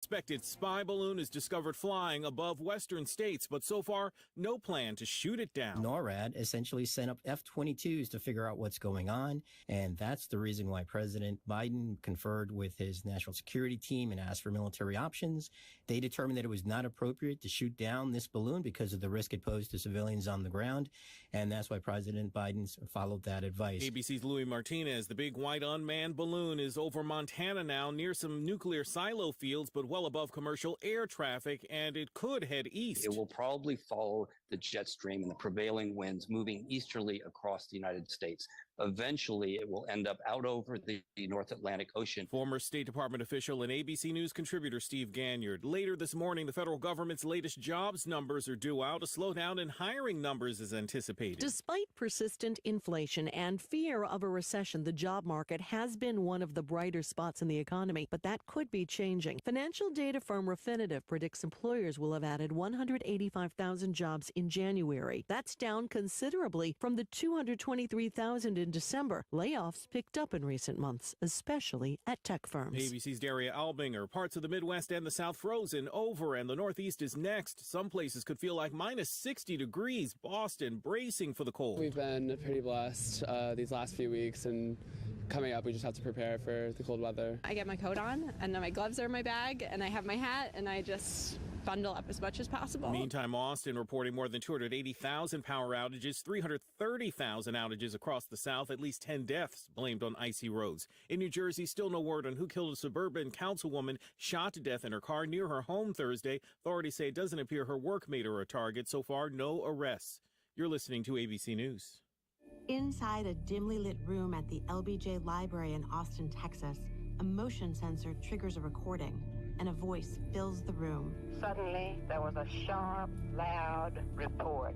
suspected spy balloon is discovered flying above western states, but so far, no plan to shoot it down. NORAD essentially sent up F-22s to figure out what's going on, and that's the reason why President Biden conferred with his national security team and asked for military options. They determined that it was not appropriate to shoot down this balloon because of the risk it posed to civilians on the ground, and that's why President Biden followed that advice. ABC's Louis Martinez. The big white unmanned balloon is over Montana now, near some nuclear silo fields, but well above commercial air traffic, and it could head east. It will probably follow the jet stream and the prevailing winds moving easterly across the United States. Eventually, it will end up out over the North Atlantic Ocean. Former State Department official and ABC News contributor Steve Ganyard. Later this morning, the federal government's latest jobs numbers are due out. A slowdown in hiring numbers is anticipated. Despite persistent inflation and fear of a recession, the job market has been one of the brighter spots in the economy, but that could be changing. Financial data firm Refinitiv predicts employers will have added 185,000 jobs in January. That's down considerably from the 223,000 in December. Layoffs picked up in recent months, especially at tech firms. ABC's Daria Albinger. Parts of the Midwest and the South frozen over, and the Northeast is next. Some places could feel like minus 60 degrees. Boston bracing for the cold. We've been pretty blessed these last few weeks, and coming up, we just have to prepare for the cold weather. I get my coat on, and then my gloves are in my bag, and I have my hat, and I just bundle up as much as possible. Meantime, Austin reporting more than 280,000 power outages, 330,000 outages across the South, at least 10 deaths blamed on icy roads. In New Jersey, still no word on who killed a suburban councilwoman shot to death in her car near her home Thursday. Authorities say it doesn't appear her workmate are a target. So far, no arrests. You're listening to ABC News. Inside a dimly lit room at the LBJ Library in Austin, Texas, a motion sensor triggers a recording, and a voice fills the room. Suddenly, there was a sharp, loud report.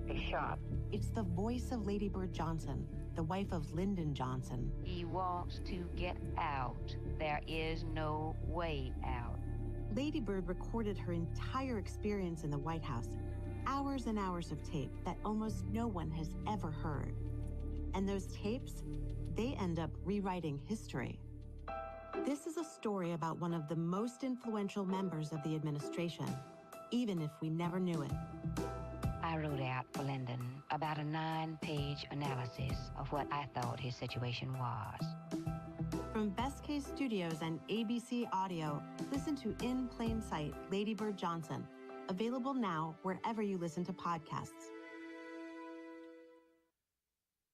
A shot. It's the voice of Lady Bird Johnson, the wife of Lyndon Johnson. He wants to get out. There is no way out. Lady Bird recorded her entire experience in the White House, hours and hours of tape that almost no one has ever heard. And those tapes, they end up rewriting history. This is a story about one of the most influential members of the administration, even if we never knew it. I wrote out for Lyndon about a 9-page analysis of what I thought his situation was. From Best Case Studios and ABC Audio, listen to In Plain Sight, Lady Bird Johnson. Available now wherever you listen to podcasts.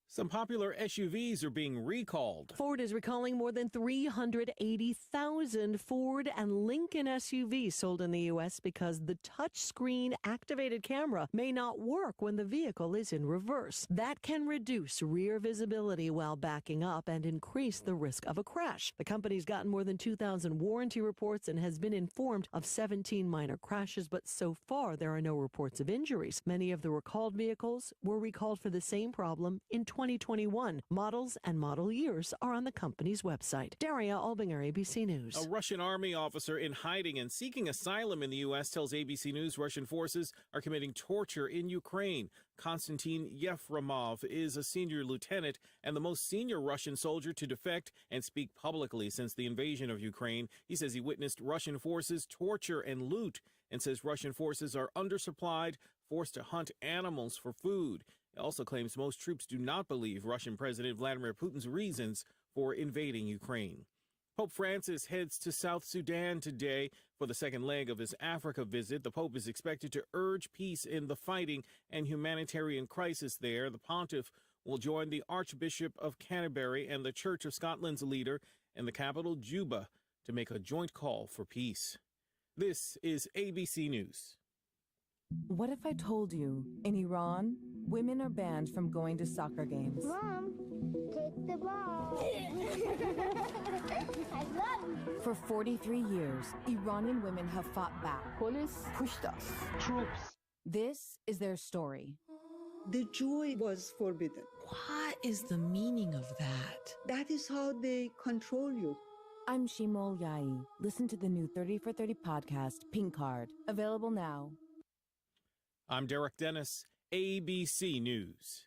Some popular SUVs are being recalled. Ford is recalling more than 380,000 Ford and Lincoln SUVs sold in the U.S. because the touchscreen activated camera may not work when the vehicle is in reverse. That can reduce rear visibility while backing up and increase the risk of a crash. The company's gotten more than 2,000 warranty reports and has been informed of 17 minor crashes, but so far there are no reports of injuries. Many of the recalled vehicles were recalled for the same problem in 2021. Models and model years are on the company's website. Daria Albinger, ABC News. A Russian army officer in hiding and seeking asylum in the U.S. tells ABC News Russian forces are committing torture in Ukraine. Konstantin Yefremov is a senior lieutenant and the most senior Russian soldier to defect and speak publicly since the invasion of Ukraine. He says he witnessed Russian forces torture and loot and says Russian forces are undersupplied, forced to hunt animals for food. He also claims most troops do not believe Russian President Vladimir Putin's reasons for invading Ukraine. Pope Francis heads to South Sudan today for the second leg of his Africa visit. The Pope is expected to urge peace in the fighting and humanitarian crisis there. The pontiff will join the Archbishop of Canterbury and the Church of Scotland's leader in the capital, Juba, to make a joint call for peace. This is ABC News. What if I told you, in Iran, women are banned from going to soccer games? Mom, take the ball. I love you. For 43 years, Iranian women have fought back. Police pushed us. Troops. This is their story. The joy was forbidden. What is the meaning of that? That is how they control you. I'm Shimol Yai. Listen to the new 30 for 30 podcast, Pink Card. Available now. I'm Derek Dennis, ABC News.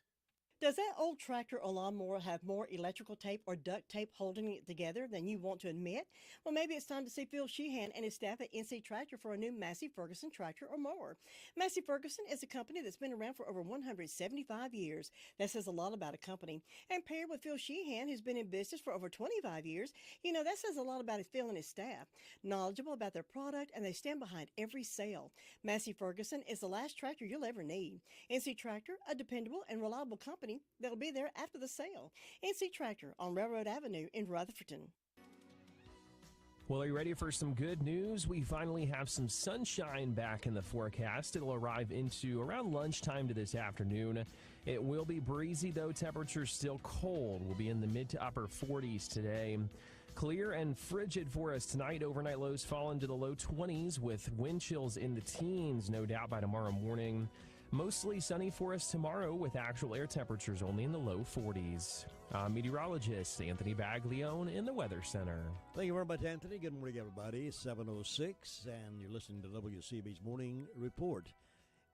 Does that old tractor or lawnmower have more electrical tape or duct tape holding it together than you want to admit? Well, maybe it's time to see Phil Sheehan and his staff at NC Tractor for a new Massey Ferguson tractor or mower. Massey Ferguson is a company that's been around for over 175 years. That says a lot about a company. And paired with Phil Sheehan, who's been in business for over 25 years, that says a lot about Phil and his staff. Knowledgeable about their product, and they stand behind every sale. Massey Ferguson is the last tractor you'll ever need. NC Tractor, a dependable and reliable company that'll be there after the sale. NC Tractor on Railroad Avenue in Rutherford. Well, are you ready for some good news? We finally have some sunshine back in the forecast. It'll arrive into around lunchtime to this afternoon. It will be breezy, though. Temperatures still cold. We'll be in the mid to upper 40s today. Clear and frigid for us tonight. Overnight lows fall into the low 20s with wind chills in the teens, no doubt, by tomorrow morning. Mostly sunny for us tomorrow with actual air temperatures only in the low 40s. Meteorologist Anthony Baglione in the Weather Center. Thank you very much, Anthony. Good morning, everybody. It's 7:06, and you're listening to WCAB's Morning Report.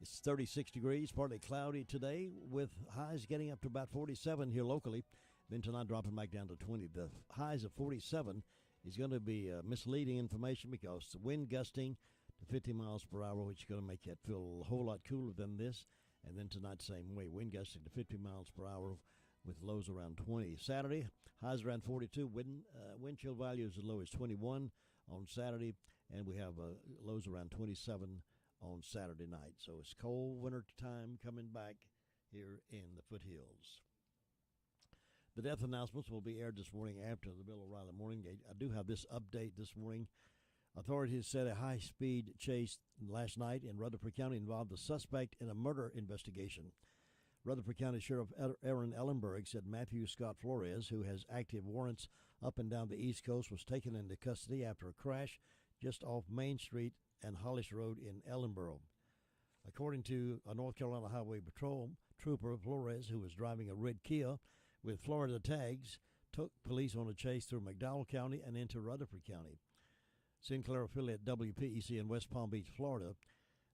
It's 36 degrees, partly cloudy today, with highs getting up to about 47 here locally. Then tonight dropping back down to 20. The highs of 47 is going to be misleading information because the wind gusting to 50 miles per hour, which is going to make it feel a whole lot cooler than this. And then tonight, same way, wind gusting to 50 miles per hour with lows around 20. Saturday, highs around 42. Wind chill values as low as 21 on Saturday, and we have lows around 27 on Saturday night. So it's cold winter time coming back here in the foothills. The death announcements will be aired this morning after the Bill O'Reilly Morning Gate. I do have this update this morning. Authorities said a high-speed chase last night in Rutherford County involved the suspect in a murder investigation. Rutherford County Sheriff Aaron Ellenberg said Matthew Scott Flores, who has active warrants up and down the East Coast, was taken into custody after a crash just off Main Street and Hollis Road in Ellenboro. According to a North Carolina Highway Patrol trooper, Flores, who was driving a red Kia with Florida tags, took police on a chase through McDowell County and into Rutherford County. Sinclair affiliate WPEC in West Palm Beach, Florida,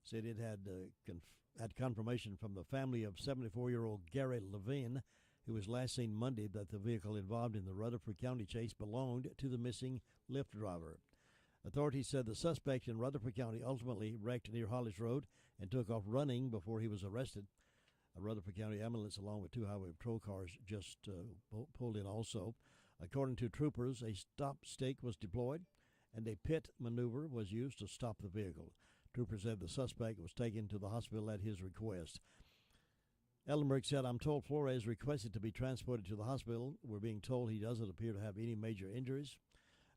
said it had confirmation from the family of 74-year-old Gary Levine, who was last seen Monday, that the vehicle involved in the Rutherford County chase belonged to the missing Lyft driver. Authorities said the suspect in Rutherford County ultimately wrecked near Hollis Road and took off running before he was arrested. A Rutherford County ambulance along with two highway patrol cars just pulled in also. According to troopers, a stop stake was deployed and a pit maneuver was used to stop the vehicle. Troopers said the suspect was taken to the hospital at his request. Ellenberg said, "I'm told Flores requested to be transported to the hospital. We're being told he doesn't appear to have any major injuries."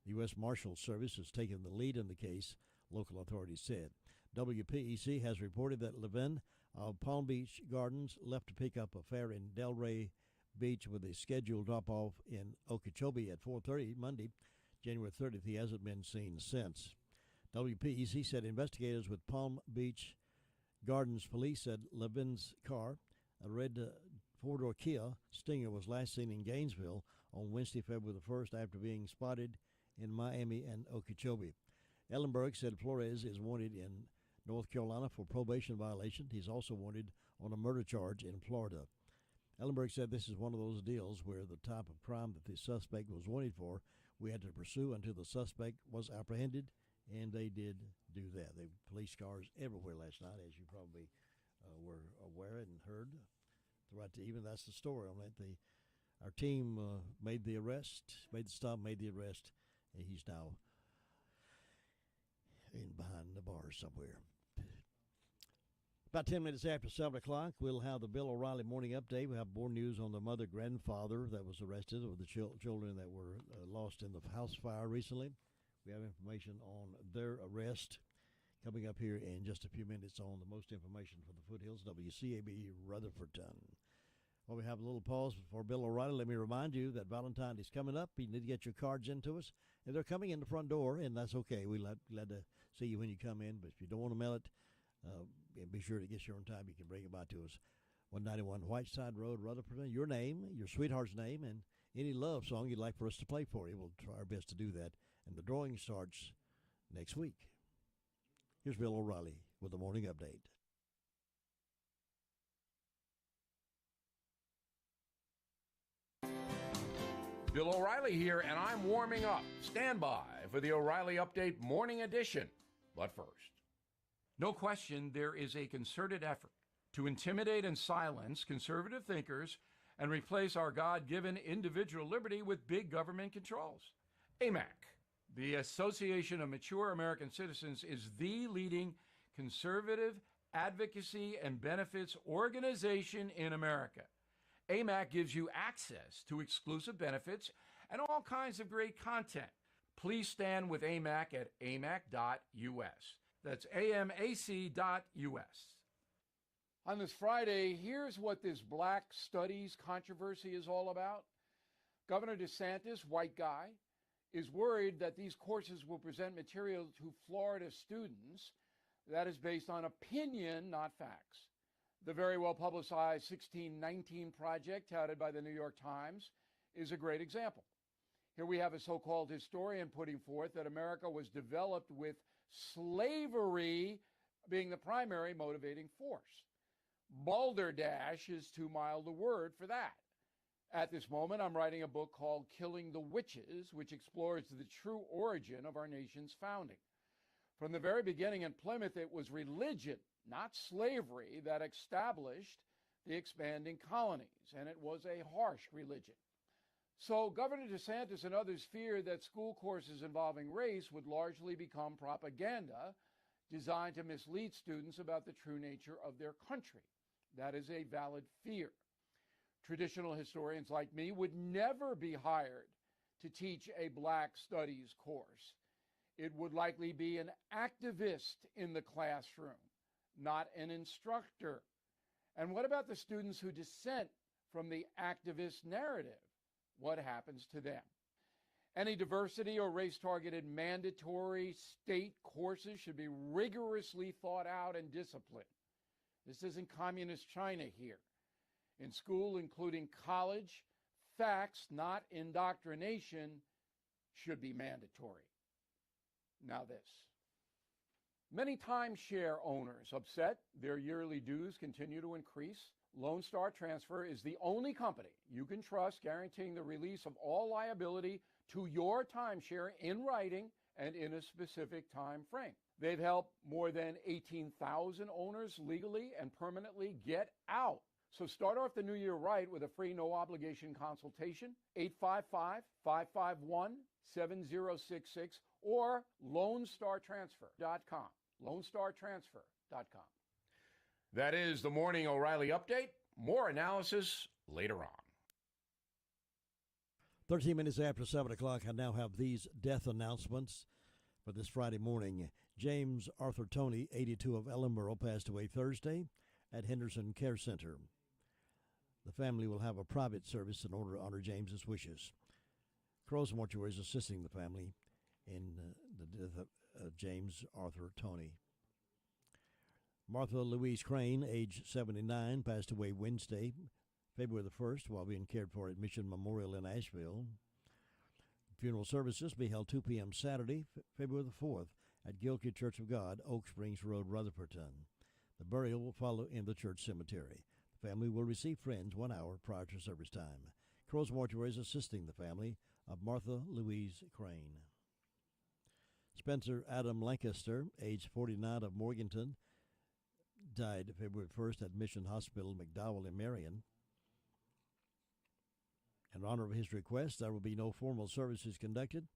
The U.S. Marshals Service has taken the lead in the case, local authorities said. WPEC has reported that Levin of Palm Beach Gardens left to pick up a fare in Delray Beach with a scheduled drop-off in Okeechobee at 4:30 Monday, January 30th. He hasn't been seen since. WPEC said investigators with Palm Beach Gardens police said Levin's car, a red four-door Kia Stinger, was last seen in Gainesville on Wednesday, February the 1st, after being spotted in Miami and Okeechobee. Ellenberg said Flores is wanted in North Carolina for probation violation. He's also wanted on a murder charge in Florida. Ellenberg said this is one of those deals where the type of crime that the suspect was wanted for, we had to pursue until the suspect was apprehended, and they did do that. They police cars everywhere last night, as you probably were aware and heard throughout the evening. That's the story on that. Our team made the stop, made the arrest, and he's now behind the bars somewhere. About 10 minutes after 7 o'clock, we'll have the Bill O'Reilly Morning Update. We'll have more news on the mother-grandfather that was arrested, or the children that were lost in the house fire recently. We have information on their arrest coming up here in just a few minutes on the most information for the foothills, WCAB Rutherfordton. Well, we have a little pause for Bill O'Reilly. Let me remind you that Valentine is coming up. You need to get your cards into us. And they're coming in the front door, and that's okay. We're glad to see you when you come in. But if you don't want to mail it, be sure to get here on time. You can bring it by to us. 191 Whiteside Road, Rutherford. Your name, your sweetheart's name, and any love song you'd like for us to play for you. We'll try our best to do that. And the drawing starts next week. Here's Bill O'Reilly with the Morning Update. Bill O'Reilly here, and I'm warming up. Stand by for the O'Reilly Update Morning Edition. But first, no question there is a concerted effort to intimidate and silence conservative thinkers and replace our God-given individual liberty with big government controls. AMAC, the Association of Mature American Citizens, is the leading conservative advocacy and benefits organization in America. AMAC gives you access to exclusive benefits and all kinds of great content. Please stand with AMAC at amac.us. That's amac.us. On this Friday, here's what this Black Studies controversy is all about. Governor DeSantis, white guy, is worried that these courses will present material to Florida students that is based on opinion, not facts. The very well-publicized 1619 Project, touted by the New York Times, is a great example. Here we have a so-called historian putting forth that America was developed with slavery being the primary motivating force. Balderdash is too mild a word for that. At this moment, I'm writing a book called Killing the Witches, which explores the true origin of our nation's founding. From the very beginning in Plymouth, it was religion, not slavery, that established the expanding colonies, and it was a harsh religion. So Governor DeSantis and others fear that school courses involving race would largely become propaganda designed to mislead students about the true nature of their country. That is a valid fear. Traditional historians like me would never be hired to teach a Black Studies course. It would likely be an activist in the classroom, not an instructor. And what about the students who dissent from the activist narrative? What happens to them? Any diversity or race-targeted mandatory state courses should be rigorously thought out and disciplined. This isn't communist China here. In school, including college, facts, not indoctrination, should be mandatory. Now this. Many timeshare owners upset their yearly dues continue to increase. Lone Star Transfer is the only company you can trust guaranteeing the release of all liability to your timeshare in writing and in a specific time frame. They've helped more than 18,000 owners legally and permanently get out. So start off the new year right with a free no-obligation consultation, 855-551-7066 or LoneStarTransfer.com. LoneStarTransfer.com. That is the Morning O'Reilly Update. More analysis later on. 13 minutes after 7 o'clock, I now have these death announcements for this Friday morning. James Arthur Toney, 82 of Ellenboro, passed away Thursday at Henderson Care Center. The family will have a private service in order to honor James's wishes. Crow's Mortuary is assisting the family in the death of James Arthur Toney. Martha Louise Crane, age 79, passed away Wednesday, February the 1st, while being cared for at Mission Memorial in Asheville. Funeral services be held 2 p.m. Saturday, February the 4th, at Gilkey Church of God, Oak Springs Road, Rutherfordton. The burial will follow in the church cemetery. The family will receive friends 1 hour prior to service time. Crow's Mortuary is assisting the family of Martha Louise Crane. Spencer Adam Lancaster, age 49 of Morganton, died February 1st at Mission Hospital, McDowell in Marion. In honor of his request, there will be no formal services conducted,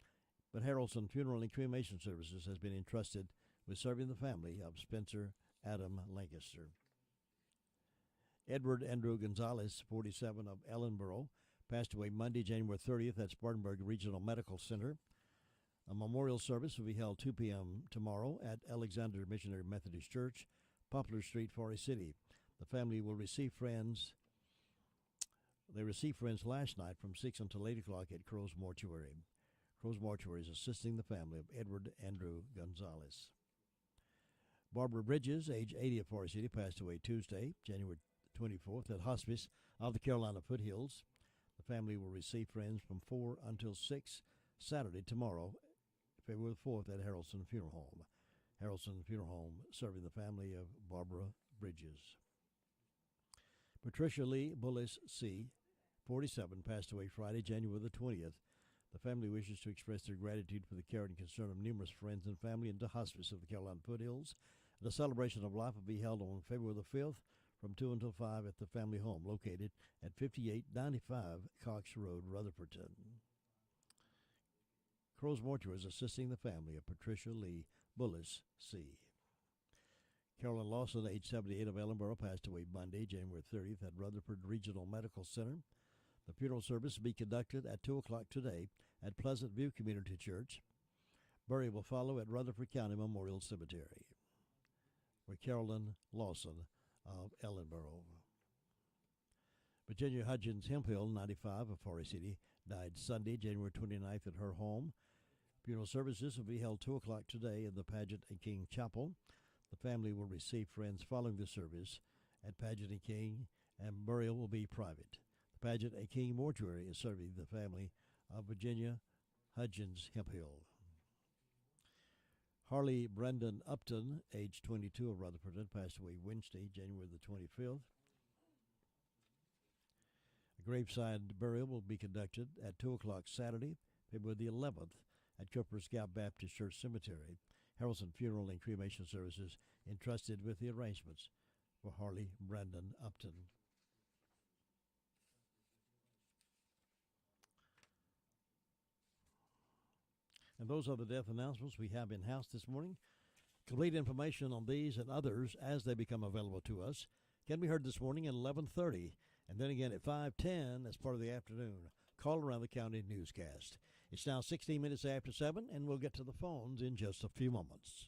but Harrelson Funeral and Cremation Services has been entrusted with serving the family of Spencer Adam Lancaster. Edward Andrew Gonzalez, 47 of Ellenboro, passed away Monday, January 30th at Spartanburg Regional Medical Center. A memorial service will be held 2 p.m. tomorrow at Alexander Missionary Methodist Church, Poplar Street, Forest City. The family will receive friends. They received friends last night from 6 until 8 o'clock at Crow's Mortuary. Crow's Mortuary is assisting the family of Edward Andrew Gonzalez. Barbara Bridges, age 80 of Forest City, passed away Tuesday, January 24th at Hospice of the Carolina Foothills. The family will receive friends from 4 until 6 Saturday, tomorrow, February 4th at Harrelson Funeral Home. Harrelson Funeral Home serving the family of Barbara Bridges. Patricia Lee Bullis C. 47, passed away Friday, January the 20th. The family wishes to express their gratitude for the care and concern of numerous friends and family in the hospice of the Carolina Foothills. The celebration of life will be held on February the 5th from 2 until 5 at the family home located at 5895 Cox Road, Rutherfordton. Crow's Mortuary is assisting the family of Patricia Lee Bullis C. Carolyn Lawson, age 78, of Ellenboro, passed away Monday, January 30th at Rutherford Regional Medical Center. The funeral service will be conducted at 2 o'clock today at Pleasant View Community Church. Burial will follow at Rutherford County Memorial Cemetery. For Carolyn Lawson of Ellenboro. Virginia Hudgens Hemphill, 95, of Forest City, died Sunday, January 29th at her home. Funeral services will be held 2 o'clock today in the Pageant and King Chapel. The family will receive friends following the service at Pageant and King, and burial will be private. The Pageant and King Mortuary is serving the family of Virginia Hudgens Hemphill. Harley Brendan Upton, age 22, of Rutherford, passed away Wednesday, January the 25th. A graveside burial will be conducted at 2 o'clock Saturday, February the 11th, at Cooper's Gap Baptist Church Cemetery. Harrelson Funeral and Cremation Services entrusted with the arrangements for Harley Brandon Upton. And those are the death announcements we have in-house this morning. Complete information on these and others as they become available to us can be heard this morning at 11:30 and then again at 5:10 as part of the afternoon Call Around the County newscast. It's now 16 minutes after 7, and we'll get to the phones in just a few moments.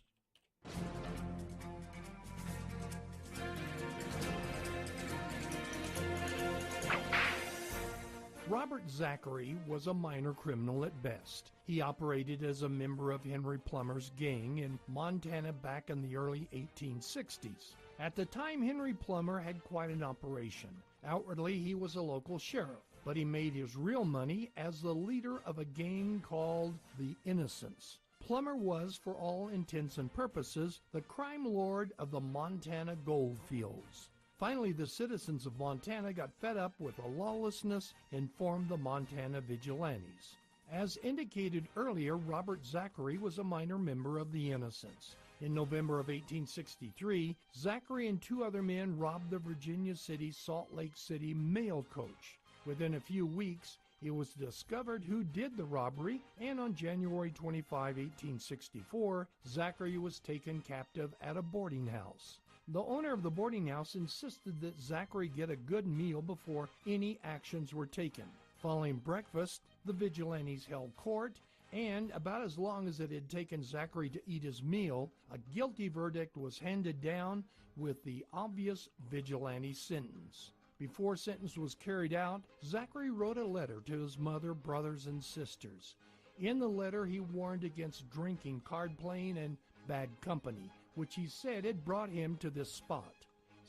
Robert Zachary was a minor criminal at best. He operated as a member of Henry Plummer's gang in Montana back in the early 1860s. At the time, Henry Plummer had quite an operation. Outwardly, he was a local sheriff, but he made his real money as the leader of a gang called the Innocents. Plummer was, for all intents and purposes, the crime lord of the Montana gold fields. Finally, the citizens of Montana got fed up with the lawlessness and formed the Montana Vigilantes. As indicated earlier, Robert Zachary was a minor member of the Innocents. In November of 1863, Zachary and 2 other men robbed the Virginia City Salt Lake City mail coach. Within a few weeks, it was discovered who did the robbery, and on January 25, 1864, Zachary was taken captive at a boarding house. The owner of the boarding house insisted that Zachary get a good meal before any actions were taken. Following breakfast, the vigilantes held court, and about as long as it had taken Zachary to eat his meal, a guilty verdict was handed down with the obvious vigilante sentence. Before sentence was carried out, Zachary wrote a letter to his mother, brothers, and sisters. In the letter, he warned against drinking, card playing, and bad company, which he said had brought him to this spot.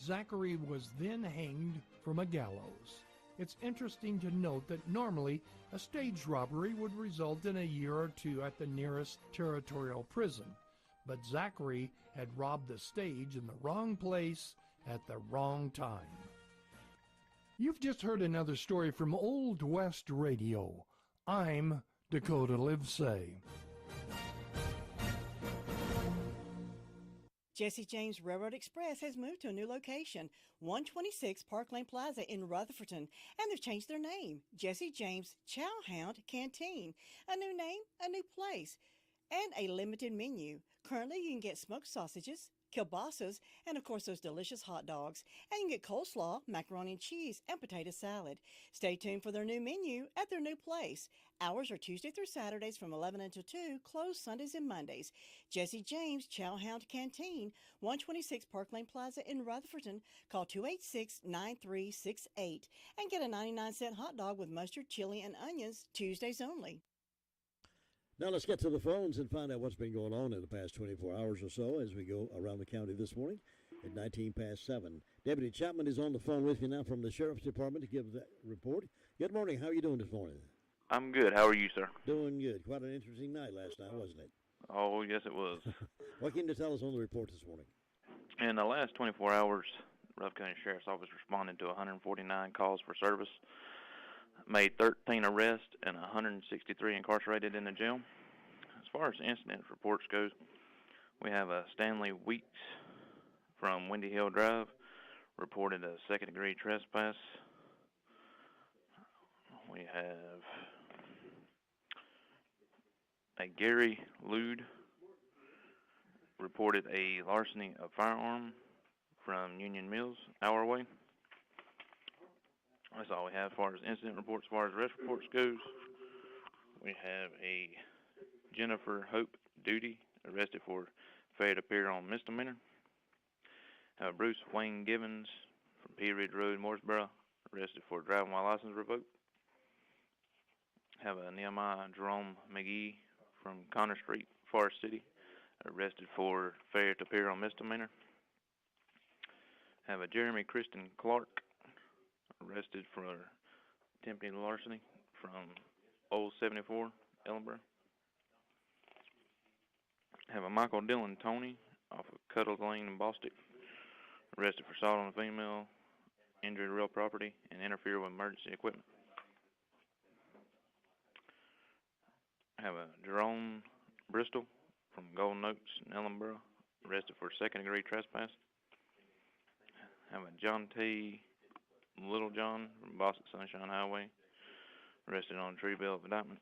Zachary was then hanged from a gallows. It's interesting to note that normally a stage robbery would result in a year or 2 at the nearest territorial prison, but Zachary had robbed the stage in the wrong place at the wrong time. You've just heard another story from Old West Radio. I'm Dakota Livesay. Jesse James Railroad Express has moved to a new location, 126 Park Lane Plaza in Rutherfordton, and they've changed their name, Jesse James Chowhound Canteen. A new name, a new place, and a limited menu. Currently, you can get smoked sausages, kielbasa's, and of course those delicious hot dogs. And you can get coleslaw, macaroni and cheese, and potato salad. Stay tuned for their new menu at their new place. Hours are Tuesday through Saturdays from 11 until 2, closed Sundays and Mondays. Jesse James Chowhound Canteen, 126 Park Lane Plaza in Rutherfordton. Call 286-9368 and get a 99-cent hot dog with mustard, chili, and onions, Tuesdays only. Now let's get to the phones and find out what's been going on in the past 24 hours or so as we go around the county this morning at 19 past 7. Deputy Chapman is on the phone with me now from the Sheriff's Department to give that report. Good morning. How are you doing this morning? I'm good. How are you, sir? Doing good. Quite an interesting night last night, wasn't it? Oh, yes, it was. What can you tell us on the report this morning? In the last 24 hours, Ruff County Sheriff's Office responded to 149 calls for service. made 13 arrests and 163 incarcerated in the jail. As far as incident reports goes, we have Stanley Weeks from Windy Hill Drive reported a second-degree trespass. We have a Gary Lude reported a larceny of firearm from Union Mills, our way. That's all we have as far as incident reports. As far as arrest reports goes, we have a Jennifer Hope Duty arrested for failure to appear on misdemeanor. Bruce Wayne Givens from Pea Ridge Road, Mooresboro, arrested for driving while license revoked. Have a Nehemiah Jerome McGee from Connor Street, Forest City, arrested for failure to appear on misdemeanor. Have a Jeremy Kristen Clark arrested for attempted larceny from Old 74, Ellenboro. Have a Michael Dillon Tony off of Cuddles Lane in Bostic, arrested for assault on a female, injury to real property, and interfere with emergency equipment. Have a Jerome Bristol from Golden Oaks in Ellenboro, arrested for second-degree trespass. Have a John T. Littlejohn from Boston Sunshine Highway, arrested on tree belt indictment.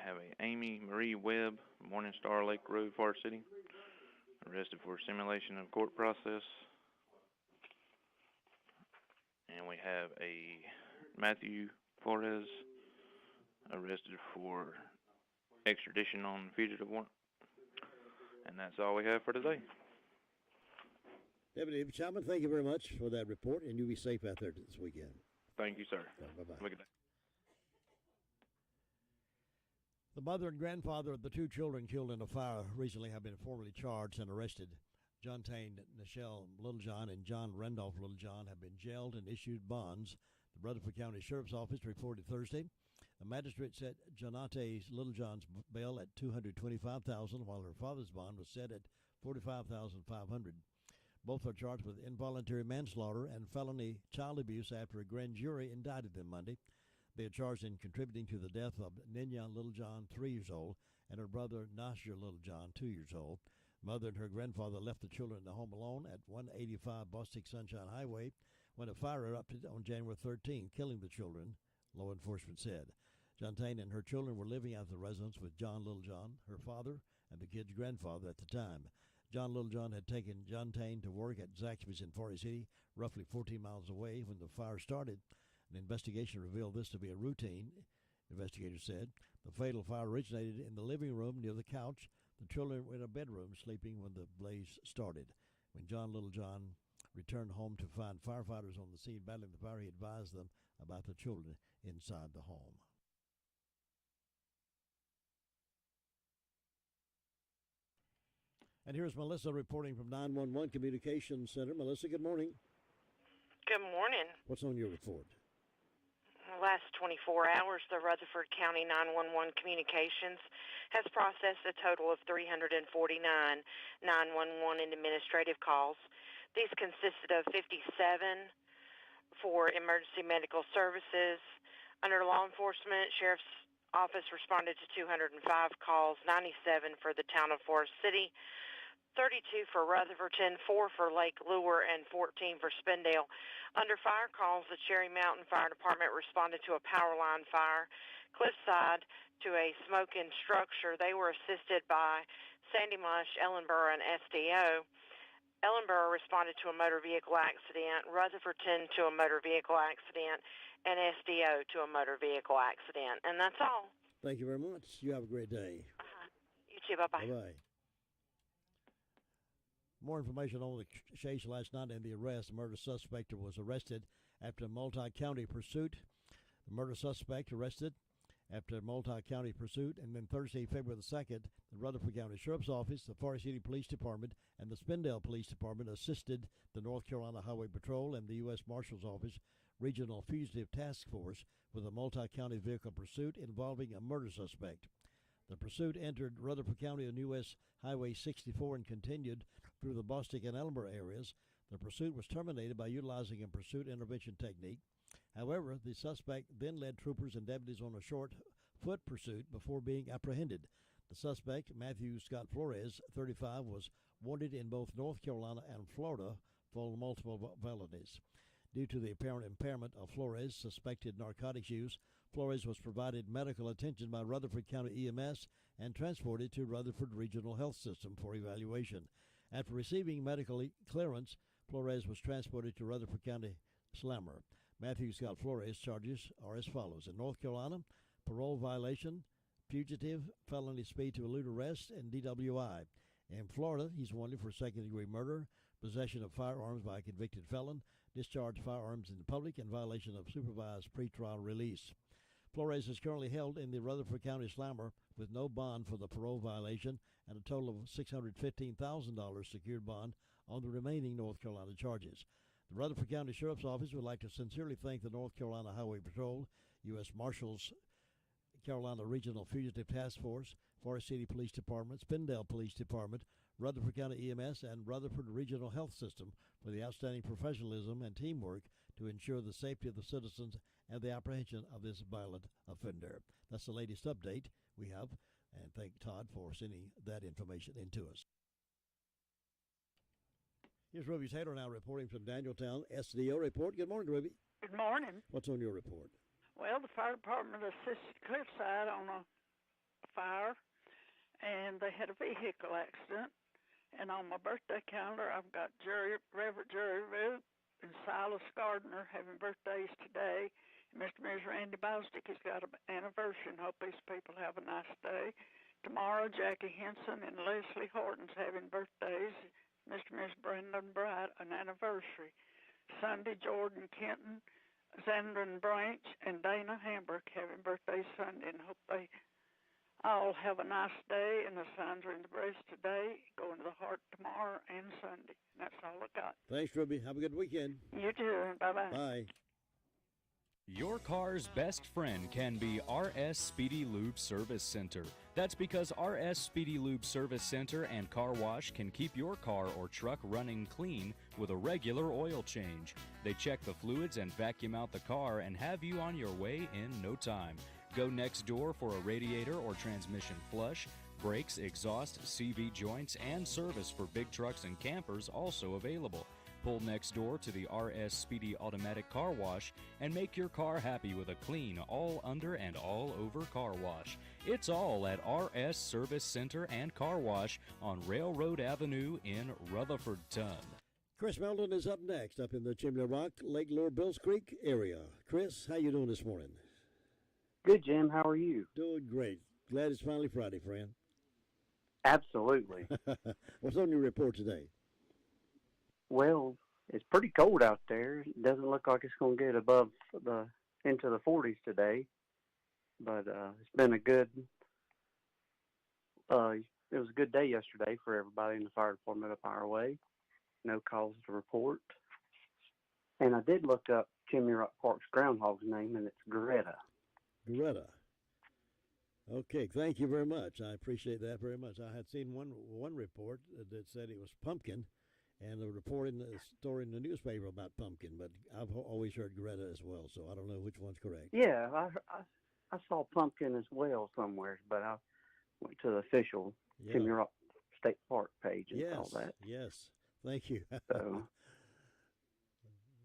Have a Amy Marie Webb from Morningstar Lake Road, Forest City, arrested for simulation of court process. And we have a Matthew Flores arrested for extradition on fugitive warrant. And that's all we have for today. Deputy Chapman, thank you very much for that report, and you be safe out there this weekend. Thank you, sir. Bye-bye. Have a good day. The mother and grandfather of the two children killed in a fire recently have been formally charged and arrested. John Tane Nichelle Littlejohn and John Randolph Littlejohn have been jailed and issued bonds. The Rutherford County Sheriff's Office reported Thursday. The magistrate set Janate Littlejohn's bail at $225,000, while her father's bond was set at $45,500. Both are charged with involuntary manslaughter and felony child abuse after a grand jury indicted them Monday. They are charged in contributing to the death of Ninya Littlejohn, 3 years old, and her brother Nasir Littlejohn, 2 years old. Mother and her grandfather left the children in the home alone at 185 Bostic Sunshine Highway when a fire erupted on January 13, killing the children, law enforcement said. John Tane and her children were living at the residence with John Littlejohn, her father, and the kid's grandfather at the time. John Littlejohn had taken John Tane to work at Zaxby's in Forest City, roughly 14 miles away, when the fire started. An investigation revealed this to be a routine, investigators said. The fatal fire originated in the living room near the couch. The children were in a bedroom sleeping when the blaze started. When John Littlejohn returned home to find firefighters on the scene battling the fire, he advised them about the children inside the home. And here's Melissa reporting from 911 Communications Center. Melissa, good morning. Good morning. What's on your report? In the last 24 hours, the Rutherford County 911 Communications has processed a total of 349 911 and administrative calls. These consisted of 57 for emergency medical services. Under law enforcement, Sheriff's Office responded to 205 calls, 97 for the town of Forest City, 32 for Rutherfordton, 4 for Lake Lure, and 14 for Spindale. Under fire calls, the Cherry Mountain Fire Department responded to a power line fire, Cliffside, to a smoking structure. They were assisted by Sandy Mush, Ellenboro, and SDO. Ellenboro responded to a motor vehicle accident, Rutherfordton to a motor vehicle accident, and SDO to a motor vehicle accident. And that's all. Thank you very much. You have a great day. You too. Bye-bye. Bye-bye. More information on the chase last night and the arrest. The murder suspect was arrested after a multi-county pursuit. The murder suspect arrested after a multi-county pursuit. And then Thursday, February the 2nd, the Rutherford County Sheriff's Office, the Forest City Police Department, and the Spindale Police Department assisted the North Carolina Highway Patrol and the U.S. Marshal's Office Regional Fugitive Task Force with a multi-county vehicle pursuit involving a murder suspect. The pursuit entered Rutherford County on U.S. Highway 64 and continued through the Bostic and Ellenboro areas. The pursuit was terminated by utilizing a pursuit intervention technique. However, the suspect then led troopers and deputies on a short foot pursuit before being apprehended. The suspect, Matthew Scott Flores, 35, was wanted in both North Carolina and Florida for multiple felonies. Due to the apparent impairment of Flores' suspected narcotics use, Flores was provided medical attention by Rutherford County EMS and transported to Rutherford Regional Health System for evaluation. After receiving medical clearance, Flores was transported to Rutherford County Slammer. Matthew Scott Flores' charges are as follows. In North Carolina, parole violation, fugitive, felony speed to elude arrest, and DWI. In Florida, he's wanted for second-degree murder, possession of firearms by a convicted felon, discharge firearms in public, and violation of supervised pretrial release. Flores is currently held in the Rutherford County Slammer with no bond for the parole violation and a total of $615,000 secured bond on the remaining North Carolina charges. The Rutherford County Sheriff's Office would like to sincerely thank the North Carolina Highway Patrol, U.S. Marshals, Carolina Regional Fugitive Task Force, Forest City Police Department, Spindale Police Department, Rutherford County EMS, and Rutherford Regional Health System for the outstanding professionalism and teamwork to ensure the safety of the citizens and the apprehension of this violent offender. That's the latest update we have, and thank Todd for sending that information into us. Here's Ruby Taylor now reporting from Danieltown SDO Report. Good morning, Ruby. Good morning. What's on your report? Well, the fire department assisted Cliffside on a fire, and they had a vehicle accident. And on my birthday calendar, I've got Reverend Jerry Root and Silas Gardner having birthdays today. And Mr. and Ms. Randy Bostic has got an anniversary, and hope these people have a nice day. Tomorrow, Jackie Henson and Leslie Horton's having birthdays. Mr. and Ms. Brendan Bright, an anniversary. Sunday, Jordan Kenton, Zandron Branch, and Dana Hamburg having birthdays Sunday, and hope they all have a nice day, and the signs are in the breast today, going to the heart tomorrow and Sunday. That's all I got. Thanks, Ruby. Have a good weekend. You too. Bye-bye. Bye. Your car's best friend can be RS Speedy Lube Service Center. That's because RS Speedy Lube Service Center and Car Wash can keep your car or truck running clean with a regular oil change. They check the fluids and vacuum out the car and have you on your way in no time. Go next door for a radiator or transmission flush, brakes, exhaust, CV joints, and service for big trucks and campers also available. Pull next door to the RS Speedy Automatic Car Wash and make your car happy with a clean, all under and all over car wash. It's all at RS Service Center and Car Wash on Railroad Avenue in Rutherfordton. Chris Meldon is up next, up in the Chimney Rock, Lake Lure, Bills Creek area. Chris, how you doing this morning? Good, Jim. How are you? Doing great. Glad it's finally Friday, friend. Absolutely. What's on your report today? Well, it's pretty cold out there. It doesn't look like it's going to get above into the 40s today. But it's been a good it was a good day yesterday for everybody in the fire department up our way. No calls to report. And I did look up Chimney Rock Park's groundhog's name, and it's Greta. Greta. Okay, thank you very much. I appreciate that very much. I had seen one report that said it was pumpkin, and they're reporting a story in the newspaper about pumpkin, but I've always heard Greta as well, so I don't know which one's correct. Yeah, I saw pumpkin as well somewhere, but I went to the official Chimney Rock State Park page and saw that. Yes, thank you. So,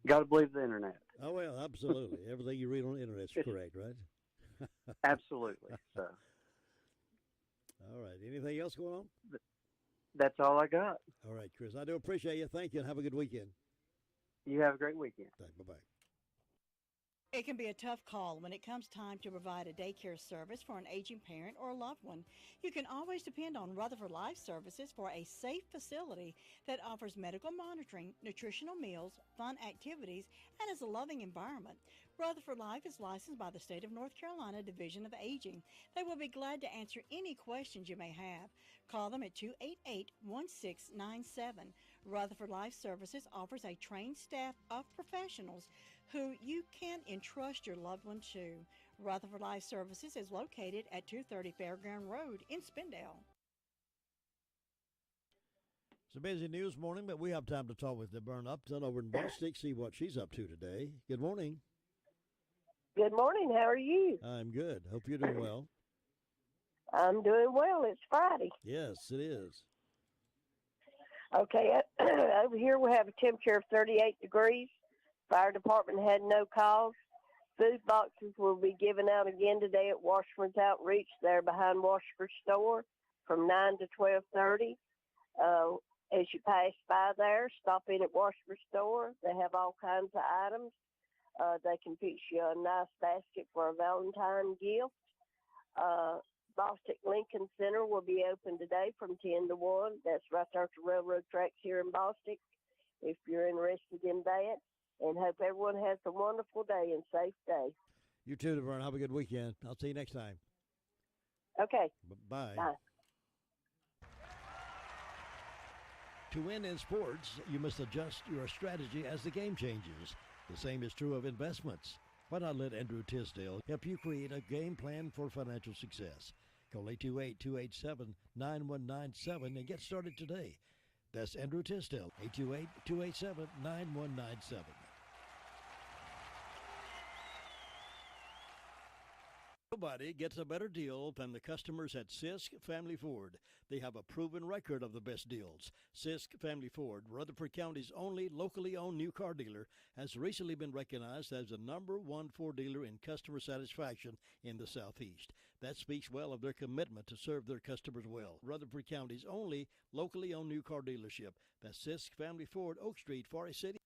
got to believe the internet. Oh, well, absolutely. Everything you read on the internet is correct, right? Absolutely. So. All right. Anything else going on? That's all I got. All right, Chris. I do appreciate you. Thank you, and have a good weekend. You have a great weekend. Bye-bye. It can be a tough call when it comes time to provide a daycare service for an aging parent or a loved one. You can always depend on Rutherford Life Services for a safe facility that offers medical monitoring, nutritional meals, fun activities, and is a loving environment. Rutherford Life is licensed by the State of North Carolina Division of Aging. They will be glad to answer any questions you may have. Call them at 288-1697. Rutherford Life Services offers a trained staff of professionals who you can entrust your loved one to. Rutherford Life Services is located at 230 Fairground Road in Spindale. It's a busy news morning, but we have time to talk with Deborah Upton over in Bostic, see what she's up to today. Good morning. Good morning. How are you? I'm good. Hope you're doing well. I'm doing well. It's Friday. Yes, it is. Okay, over here we have a temperature of 38 degrees. Fire department had no calls. Food boxes will be given out again today at Washburn's Outreach there behind Washburn Store from 9 to 12:30. As you pass by there, stop in at Washburn Store. They have all kinds of items. They can fix you a nice basket for a Valentine gift. Bostic Lincoln Center will be open today from 10 to 1. That's right there at the railroad tracks here in Bostic, if you're interested in that. And hope everyone has a wonderful day and safe day. You too, Laverne. Have a good weekend. I'll see you next time. Okay. Bye. Bye. To win in sports, you must adjust your strategy as the game changes. The same is true of investments. Why not let Andrew Tisdale help you create a game plan for financial success? Call 828-287-9197 and get started today. That's Andrew Tisdale, 828-287-9197. Nobody gets a better deal than the customers at Sisk Family Ford. They have a proven record of the best deals. Sisk Family Ford, Rutherford County's only locally owned new car dealer, has recently been recognized as the #1 Ford dealer in customer satisfaction in the Southeast. That speaks well of their commitment to serve their customers well. Rutherford County's only locally owned new car dealership. That's Sisk Family Ford, Oak Street, Forest City.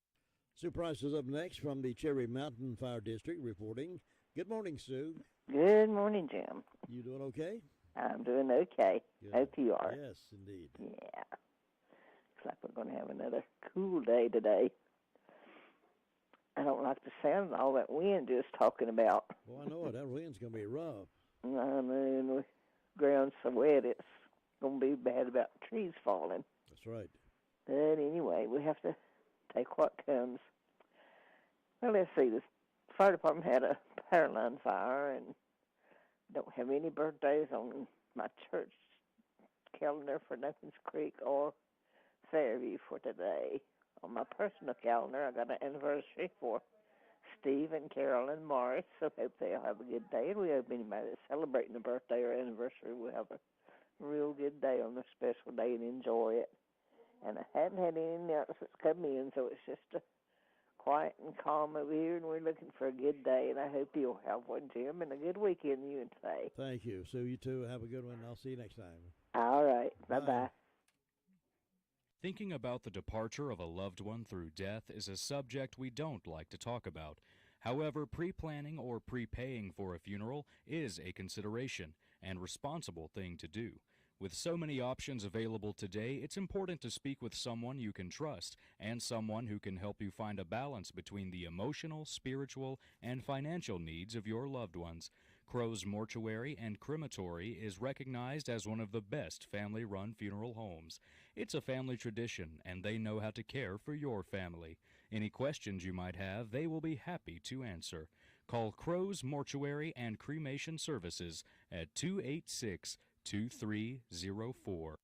Sue Price is up next from the Cherry Mountain Fire District reporting. Good morning, Sue. Good morning, Jim. You doing okay? I'm doing okay. Good. Hope you are. Yes, indeed. Yeah. Looks like we're going to have another cool day today. I don't like the sound of all that wind just talking about. Well, I know it. That wind's going to be rough. I mean, the ground's so wet, it's going to be bad about trees falling. That's right. But anyway, we have to take what comes. Well, let's see. The fire department had a power line fire, and don't have any birthdays on my church calendar for Duffins Creek or Fairview for today. On my personal calendar, I got an anniversary for Steve and Carolyn Morris, so hope they'll have a good day. And we hope anybody that's celebrating a birthday or anniversary will have a real good day on their special day and enjoy it. And I hadn't had any announcements come in, so it's just a quiet and calm over here, and we're looking for a good day, and I hope you'll have one, Jim, and a good weekend, you and Faye. Thank you. Sue, you too. Have a good one. I'll see you next time. All right. Bye-bye. Thinking about the departure of a loved one through death is a subject we don't like to talk about. However, pre-planning or prepaying for a funeral is a consideration and responsible thing to do. With so many options available today, it's important to speak with someone you can trust and someone who can help you find a balance between the emotional, spiritual, and financial needs of your loved ones. Crow's Mortuary and Crematory is recognized as one of the best family-run funeral homes. It's a family tradition, and they know how to care for your family. Any questions you might have, they will be happy to answer. Call Crow's Mortuary and Cremation Services at 286-2304.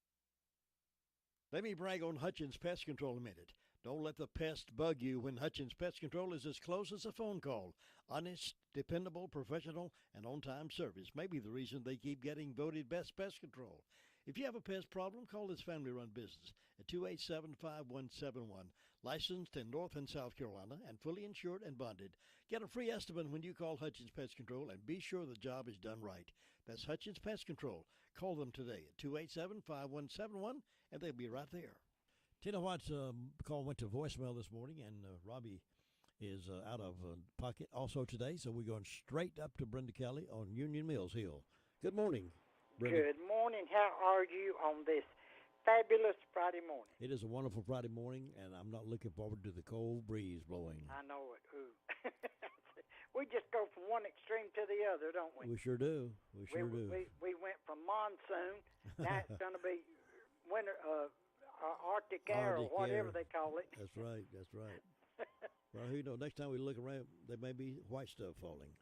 Let me brag on Hutchins Pest Control a minute. Don't let the pest bug you when Hutchins Pest Control is as close as a phone call. Honest, dependable, professional, and on-time service may be the reason they keep getting voted best pest control. If you have a pest problem, call this family-run business at 287-5171. Licensed in North and South Carolina and fully insured and bonded. Get a free estimate when you call Hutchins Pest Control and be sure the job is done right. That's Hutchins Pest Control. Call them today at 287-5171 and they'll be right there. Tina Watt's call went to voicemail this morning, and Robbie is out of pocket also today, so we're going straight up to Brenda Kelly on Union Mills Hill. Good morning, Brenda. Good morning. How are you on this fabulous Friday morning? It is a wonderful Friday morning, and I'm not looking forward to the cold breeze blowing. I know it. Ooh. We just go from one extreme to the other, don't we? We sure do. We sure do. We went from monsoon. Now it's going to be winter, Arctic air, or whatever they call it. That's right. That's right. Well, who knows? Next time we look around, there may be white stuff falling.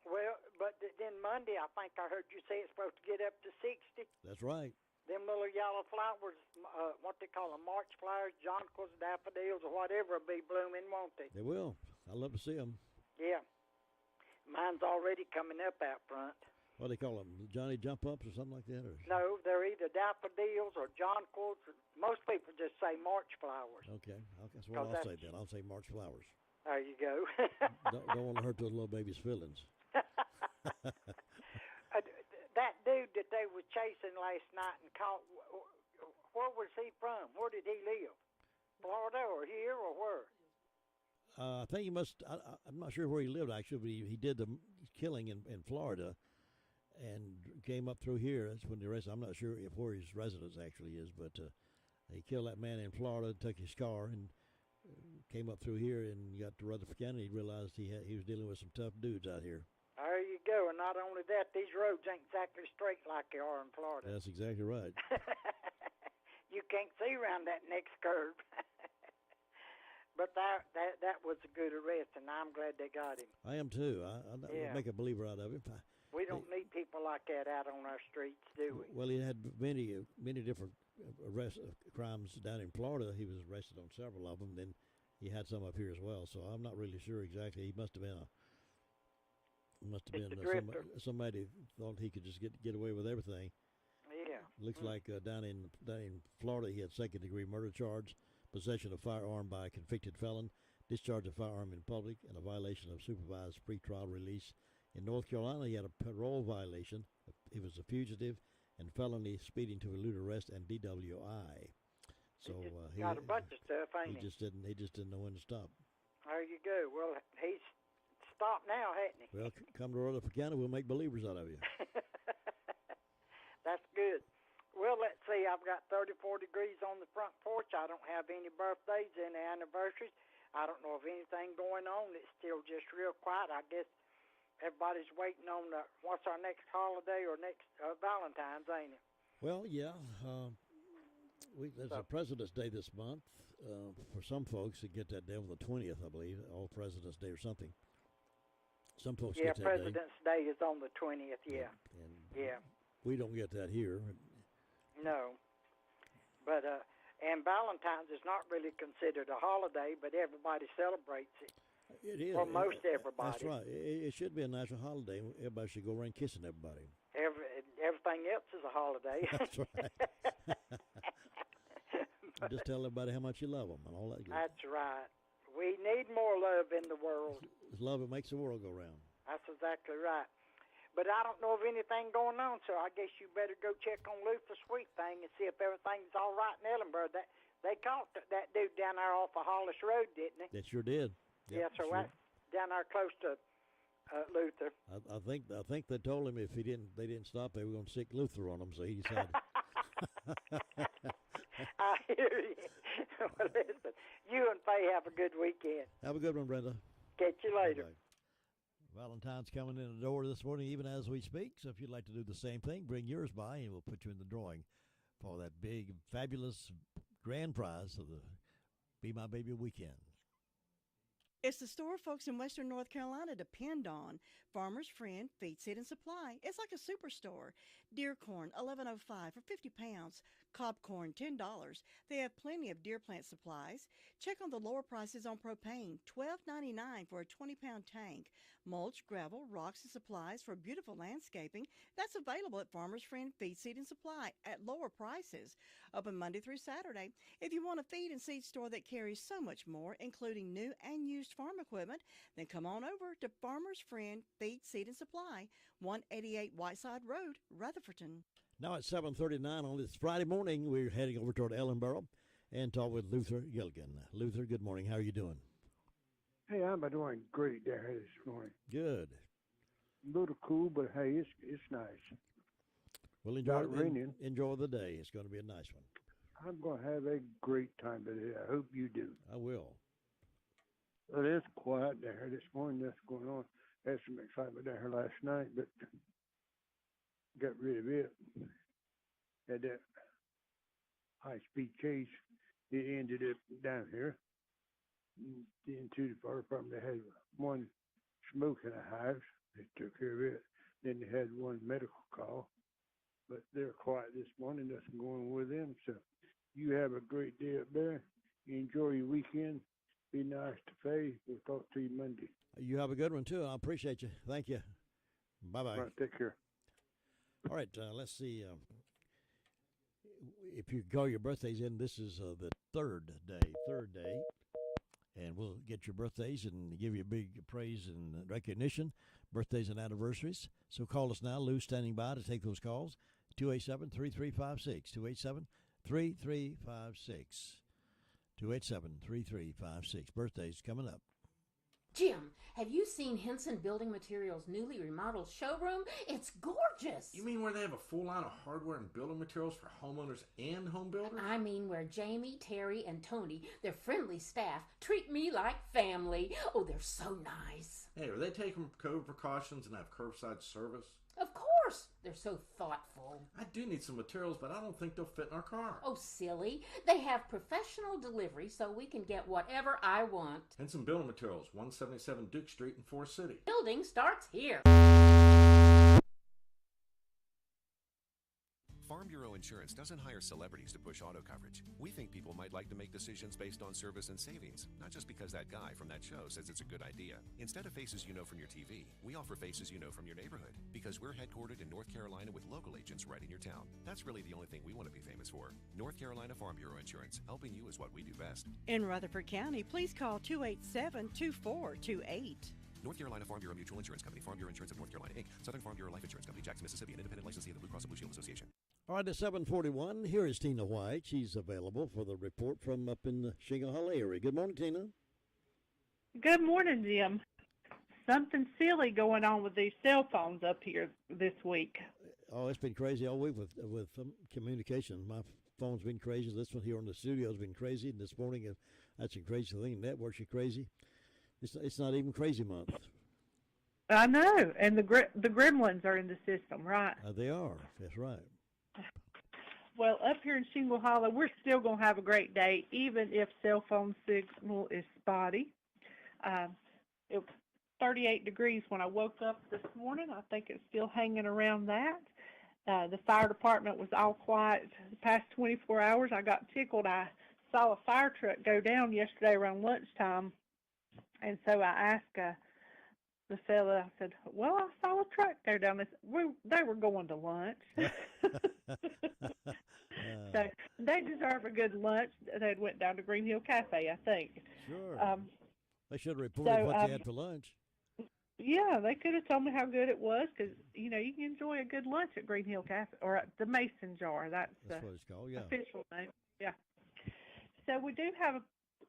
Well, but then Monday, I think I heard you say it's supposed to get up to 60. That's right. Them little yellow flowers, what they call them, March flowers, jonquils, daffodils, or whatever will be blooming, won't they? They will. I love to see them. Yeah. Mine's already coming up out front. What do they call them? Johnny Jump Ups or something like that? Or? No, they're either daffodils or jonquils. Most people just say March flowers. Okay, that's what I'll say then. I'll say March flowers. There you go. don't want to hurt those little baby's feelings. That dude that they were chasing last night and caught, where was he from? Where did he live? Florida or here or where? I think he must. I'm not sure where he lived actually, but he did the killing in Florida, and came up through here. That's when the rest. I'm not sure where his residence actually is, but he killed that man in Florida, took his car, and came up through here and got to Rutherford County. He realized he was dealing with some tough dudes out here. There you go. And not only that, these roads ain't exactly straight like they are in Florida. That's exactly right. You can't see around that next curve. But that was a good arrest, and I'm glad they got him. I am too. I make a believer out of him. We don't need people like that out on our streets, do we? Well, he had many different crimes down in Florida. He was arrested on several of them. Then he had some up here as well. So I'm not really sure exactly. He must have been somebody thought he could just get away with everything. Yeah. Looks like down in Florida he had second-degree murder charge, possession of firearm by a convicted felon, discharge of firearm in public, and a violation of supervised pretrial release. In North Carolina, he had a parole violation. He was a fugitive, and felony speeding to elude arrest and DWI. So he got a bunch of stuff, ain't he? He just didn't know when to stop. There you go. Well, he's stopped now, hasn't he? Well, come to Rutherford County, we'll make believers out of you. That's good. Well, let's see. I've got 34 degrees on the front porch. I don't have any birthdays, any anniversaries. I don't know of anything going on. It's still just real quiet. I guess everybody's waiting on what's our next holiday or next Valentine's, ain't it? Well, yeah. There's a President's Day this month. For some folks, they get that day on the 20th, I believe, All President's Day or something. Some folks get that President's Day is on the 20th, yeah. We don't get that here. No. But, and Valentine's is not really considered a holiday, but everybody celebrates it. It is. Or most everybody. That's right. It should be a national holiday. Everybody should go around kissing everybody. Everything else is a holiday. That's right. Just tell everybody how much you love them and all that good. That's right. We need more love in the world. It's love that makes the world go round. That's exactly right. But I don't know of anything going on, so I guess you better go check on Luther Sweet thing and see if everything's all right in Ellenburg. They caught that dude down there off of Hollis Road, didn't they? They sure did. Yeah, so that's down there close to Luther. I think they told him if they didn't stop, they were going to sick Luther on him, so he decided. I hear you. Well, listen, you and Faye have a good weekend. Have a good one, Brenda. Catch you later. Bye-bye. Valentine's coming in the door this morning, even as we speak. So if you'd like to do the same thing, bring yours by, and we'll put you in the drawing for that big, fabulous grand prize of the Be My Baby weekend. It's the store folks in Western North Carolina depend on. Farmer's Friend Feed, Seed, and Supply. It's like a superstore. Deer corn, $11.05 for 50 pounds. Cob corn, $10. They have plenty of deer plant supplies. Check on the lower prices on propane, $12.99 for a 20-pound tank. Mulch, gravel, rocks, and supplies for beautiful landscaping. That's available at Farmer's Friend Feed, Seed, and Supply at lower prices. Open Monday through Saturday. If you want a feed and seed store that carries so much more, including new and used farm equipment, then come on over to Farmer's Friend Feed, Seed, and Supply, 188 Whiteside Road, Rutherfordton. Now at 7:39 on this Friday morning, we're heading over toward Ellenboro and talk with Luther Gilligan. Luther, good morning. How are you doing? Hey, I'm doing great there this morning. Good. A little cool, but hey, it's nice. Well, enjoy the day. It's going to be a nice one. I'm going to have a great time today. I hope you do. I will. It is quiet there this morning. That's going on. Had some excitement there last night, but got rid of it. Had that high-speed chase. It ended up down here. Into the fire department, they had one smoke in the hives. They took care of it. Then they had one medical call. But they're quiet this morning. Nothing going on with them. So you have a great day up there. You enjoy your weekend. Be nice to Faye. We'll talk to you Monday. You have a good one, too. I appreciate you. Thank you. Bye-bye. All right, take care. All right, let's see. If you call your birthdays in, this is the third day. And we'll get your birthdays and give you a big praise and recognition, birthdays and anniversaries. So call us now. Lou's standing by to take those calls. 287-3356. 287-3356. 287-3356. Birthdays coming up. Jim, have you seen Henson Building Materials' newly remodeled showroom? It's gorgeous. You mean where they have a full line of hardware and building materials for homeowners and home builders? I mean where Jamie, Terry, and Tony, their friendly staff, treat me like family. Oh, they're so nice. Hey, are they taking COVID precautions and have curbside service? Of course. They're so thoughtful. I do need some materials, but I don't think they'll fit in our car. Oh, silly. They have professional delivery so we can get whatever I want. Henson Building Materials, 177 Duke Street in Forest City. Building starts here. Farm Bureau Insurance doesn't hire celebrities to push auto coverage. We think people might like to make decisions based on service and savings, not just because that guy from that show says it's a good idea. Instead of faces you know from your TV, we offer faces you know from your neighborhood, because we're headquartered in North Carolina with local agents right in your town. That's really the only thing we want to be famous for. North Carolina Farm Bureau Insurance. Helping you is what we do best. In Rutherford County, please call 287-2428. North Carolina Farm Bureau Mutual Insurance Company, Farm Bureau Insurance of North Carolina, Inc., Southern Farm Bureau Life Insurance Company, Jackson, Mississippi, an independent licensee of the Blue Cross and Blue Shield Association. All right, at 7:41, here is Tina White. She's available for the report from up in the Shingle Hollow area. Good morning, Tina. Good morning, Jim. Something silly going on with these cell phones up here this week. Oh, it's been crazy all week with communication. My phone's been crazy. This one here in the studio's been crazy. And this morning, that's a crazy thing. Networks are crazy. It's not even crazy month. I know, and the gremlins are in the system, right? They are. That's right. Well, up here in Shingle Hollow, we're still going to have a great day, even if cell phone signal is spotty. It was 38 degrees when I woke up this morning. I think it's still hanging around that. The fire department was all quiet the past 24 hours. I got tickled. I saw a fire truck go down yesterday around lunchtime, and so I asked the fella, I said, well, I saw a truck there down this. They were going to lunch. So they deserve a good lunch. They went down to Green Hill Cafe, I think. Sure. They should have reported what they had for lunch. Yeah, they could have told me how good it was, because, you can enjoy a good lunch at Green Hill Cafe, or at the Mason Jar. That's what it's called, yeah. Official name. Yeah. So we do have a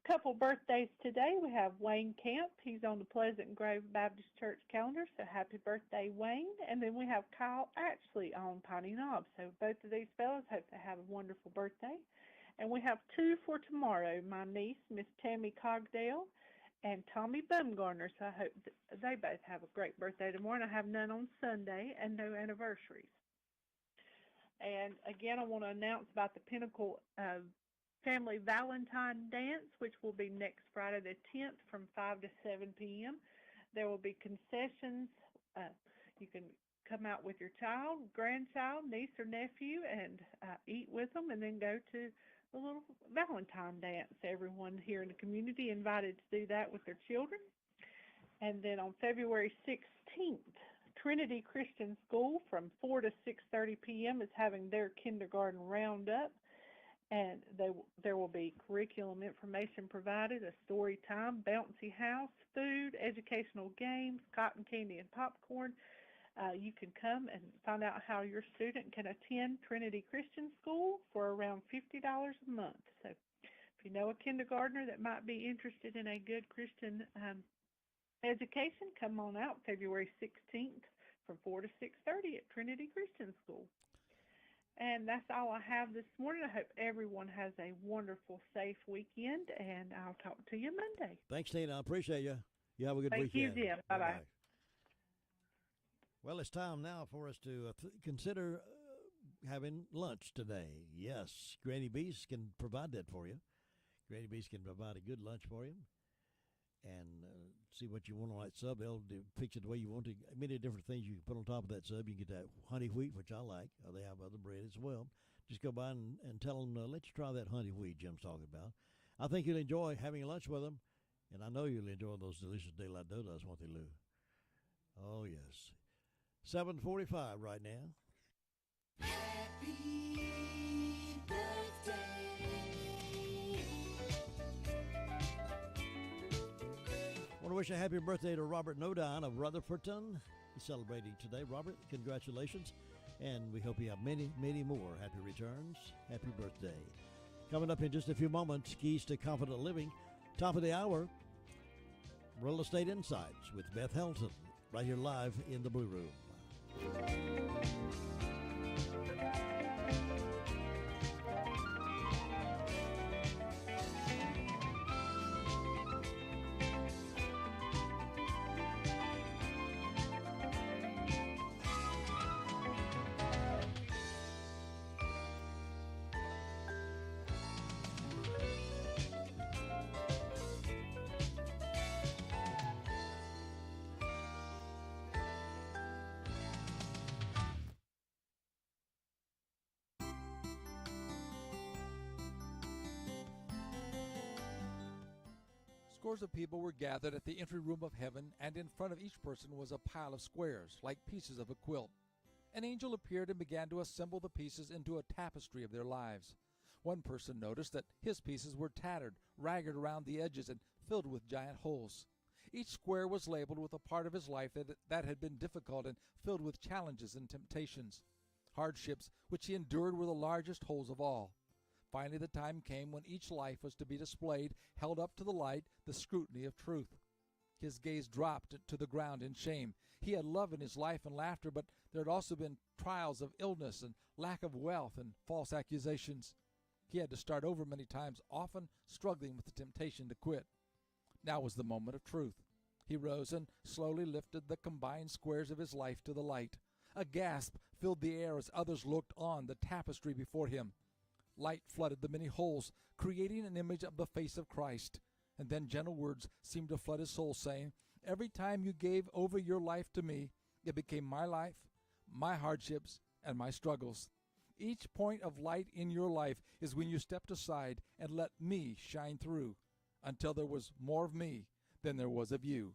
couple birthdays today. We have Wayne Camp. He's on the Pleasant Grove Baptist Church calendar, so happy birthday, Wayne. And then we have Kyle Ashley on Piney Knob. So both of these fellows hope to have a wonderful birthday. And we have two for tomorrow, my niece, Miss Tammy Cogdale, and Tommy Bumgarner. So I hope they both have a great birthday tomorrow. And I have none on Sunday and no anniversaries. And again, I want to announce about the Pinnacle Family Valentine Dance, which will be next Friday the 10th from 5 to 7 p.m. There will be concessions. You can come out with your child, grandchild, niece, or nephew and eat with them, and then go to the little Valentine dance. Everyone here in the community invited to do that with their children. And then on February 16th, Trinity Christian School from 4 to 6:30 p.m. is having their kindergarten roundup. And there will be curriculum information provided, a story time, bouncy house, food, educational games, cotton candy and popcorn. You can come and find out how your student can attend Trinity Christian School for around $50 a month. So if you know a kindergartner that might be interested in a good Christian education, come on out February 16th from 4 to 6:30 at Trinity Christian School. And that's all I have this morning. I hope everyone has a wonderful, safe weekend, and I'll talk to you Monday. Thanks, Tina. I appreciate you. You have a good weekend. Thank you, Jim. Bye-bye. Well, it's time now for us to consider having lunch today. Yes, Granny Beast can provide that for you. Granny Beast can provide a good lunch for you. And see what you want on that sub. They'll fix it the way you want to. Many different things you can put on top of that sub. You can get that honey wheat, which I like. They have other bread as well. Just go by and tell them, let you try that honey wheat Jim's talking about. I think you'll enjoy having lunch with them. And I know you'll enjoy those delicious daylight donuts, won't they, Lou? Oh, yes. 7:45 right now. Happy birthday. I want to wish a happy birthday to Robert Nodine of Rutherfordton. He's celebrating today. Robert, congratulations. And we hope you have many, many more happy returns. Happy birthday. Coming up in just a few moments, Keys to Confident Living. Top of the hour, Real Estate Insights with Beth Helton, right here live in the Blue Room. Scores of people were gathered at the entry room of heaven, and in front of each person was a pile of squares, like pieces of a quilt. An angel appeared and began to assemble the pieces into a tapestry of their lives. One person noticed that his pieces were tattered, ragged around the edges, and filled with giant holes. Each square was labeled with a part of his life that had been difficult and filled with challenges and temptations. Hardships which he endured were the largest holes of all. Finally, the time came when each life was to be displayed, held up to the light, the scrutiny of truth. His gaze dropped to the ground in shame. He had love in his life and laughter, but there had also been trials of illness and lack of wealth and false accusations. He had to start over many times, often struggling with the temptation to quit. Now was the moment of truth. He rose and slowly lifted the combined squares of his life to the light. A gasp filled the air as others looked on the tapestry before him. Light flooded the many holes, creating an image of the face of Christ. And then gentle words seemed to flood his soul, saying, "Every time you gave over your life to me, it became my life, my hardships, and my struggles. Each point of light in your life is when you stepped aside and let me shine through, until there was more of me than there was of you."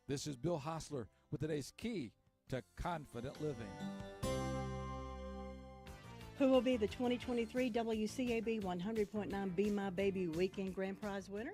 This is Bill Hostler with today's Key to Confident Living. Who will be the 2023 WCAB 100.9 Be My Baby Weekend Grand Prize winner?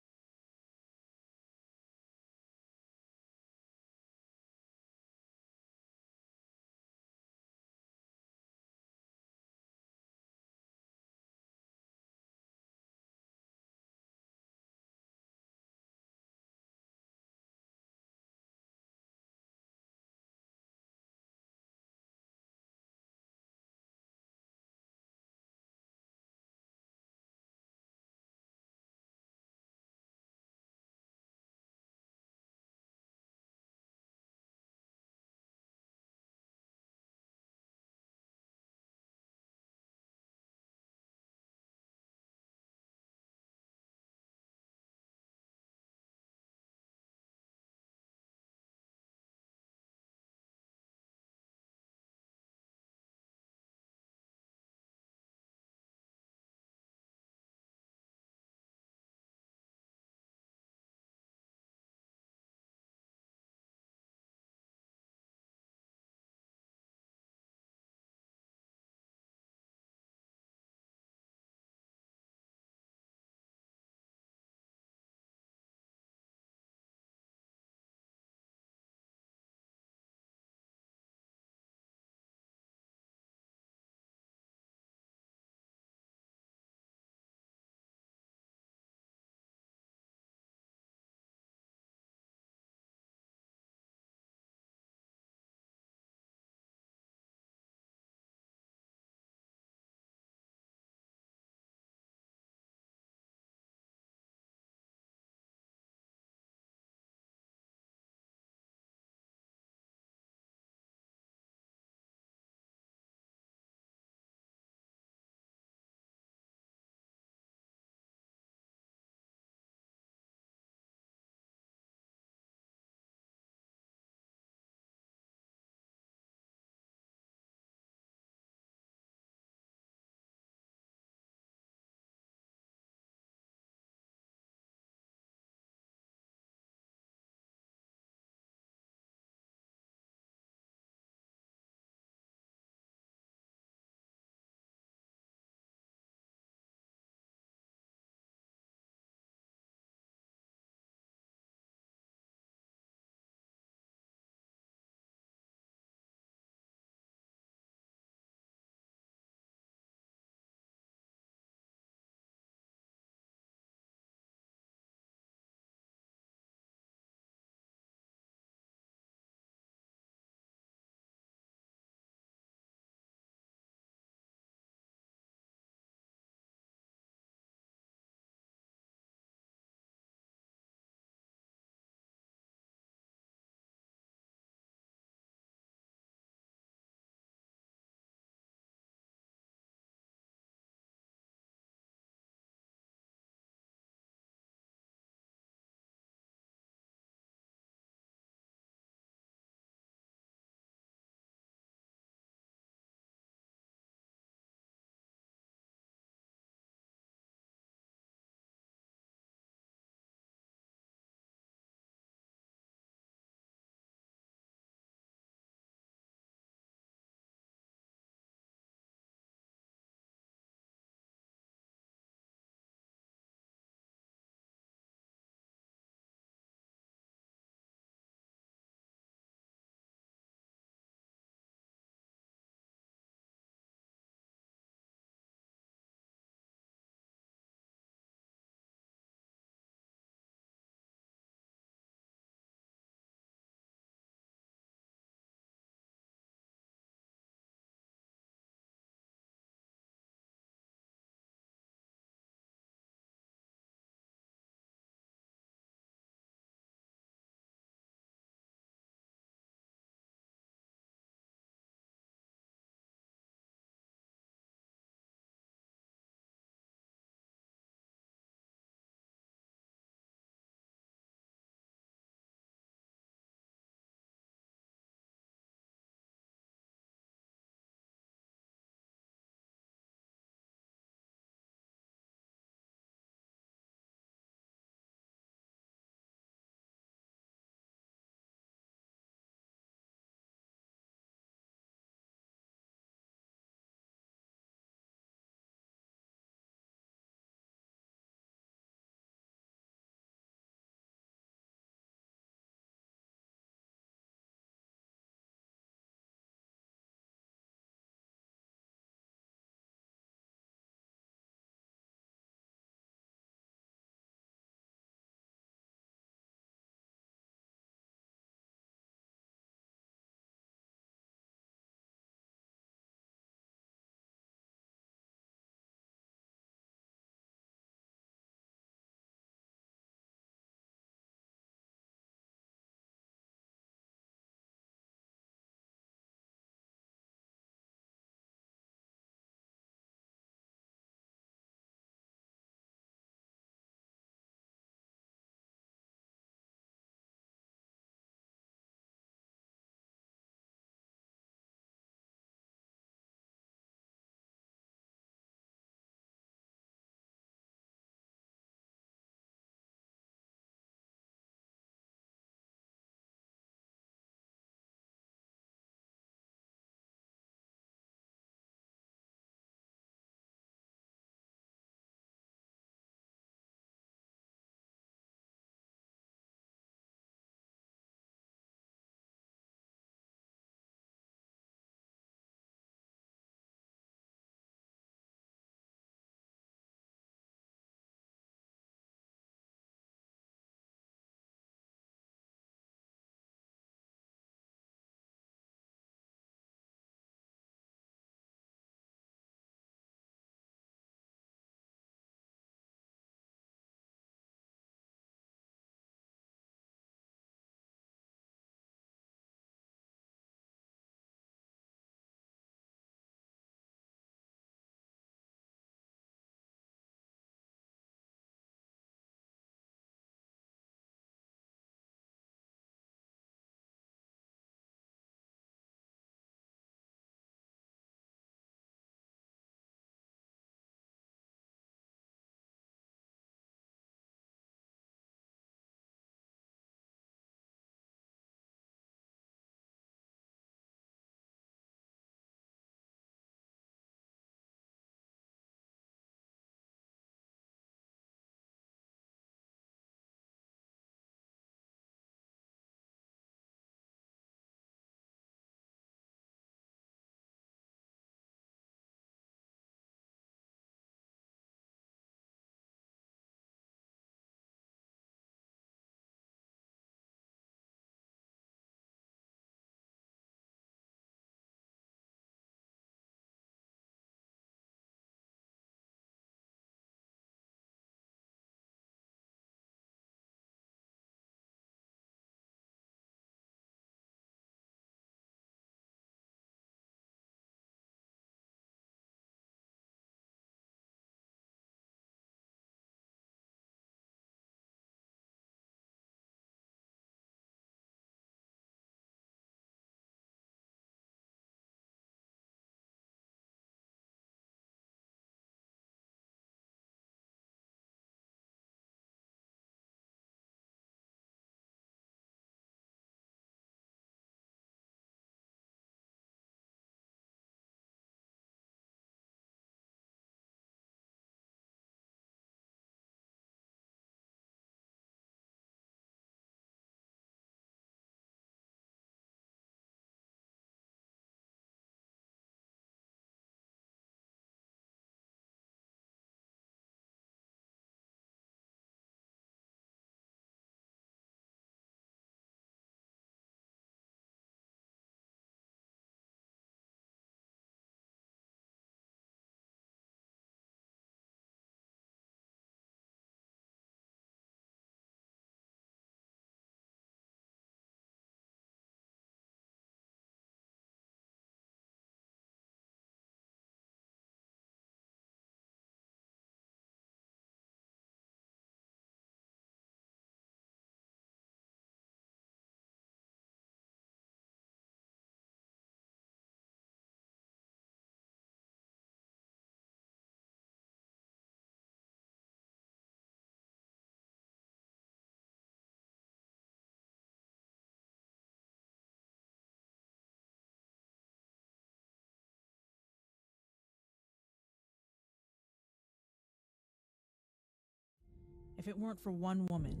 if it weren't for one woman,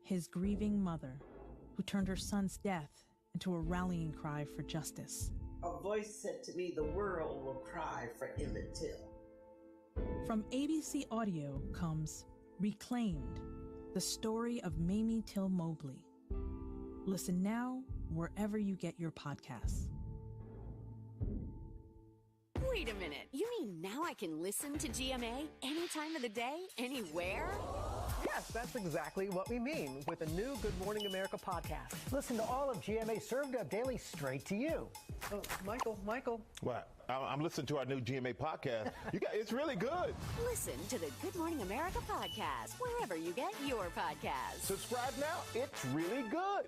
his grieving mother, who turned her son's death into a rallying cry for justice. A voice said to me, the world will cry for Emmett Till. From ABC Audio comes Reclaimed, the story of Mamie Till Mobley. Listen now wherever you get your podcasts. Wait a minute. You mean now I can listen to GMA any time of the day, anywhere? Yes, that's exactly what we mean with the new Good Morning America podcast. Listen to all of GMA served up daily straight to you. Oh, Michael. What? I'm listening to our new GMA podcast. It's really good. Listen to the Good Morning America podcast wherever you get your podcasts. Subscribe now. It's really good.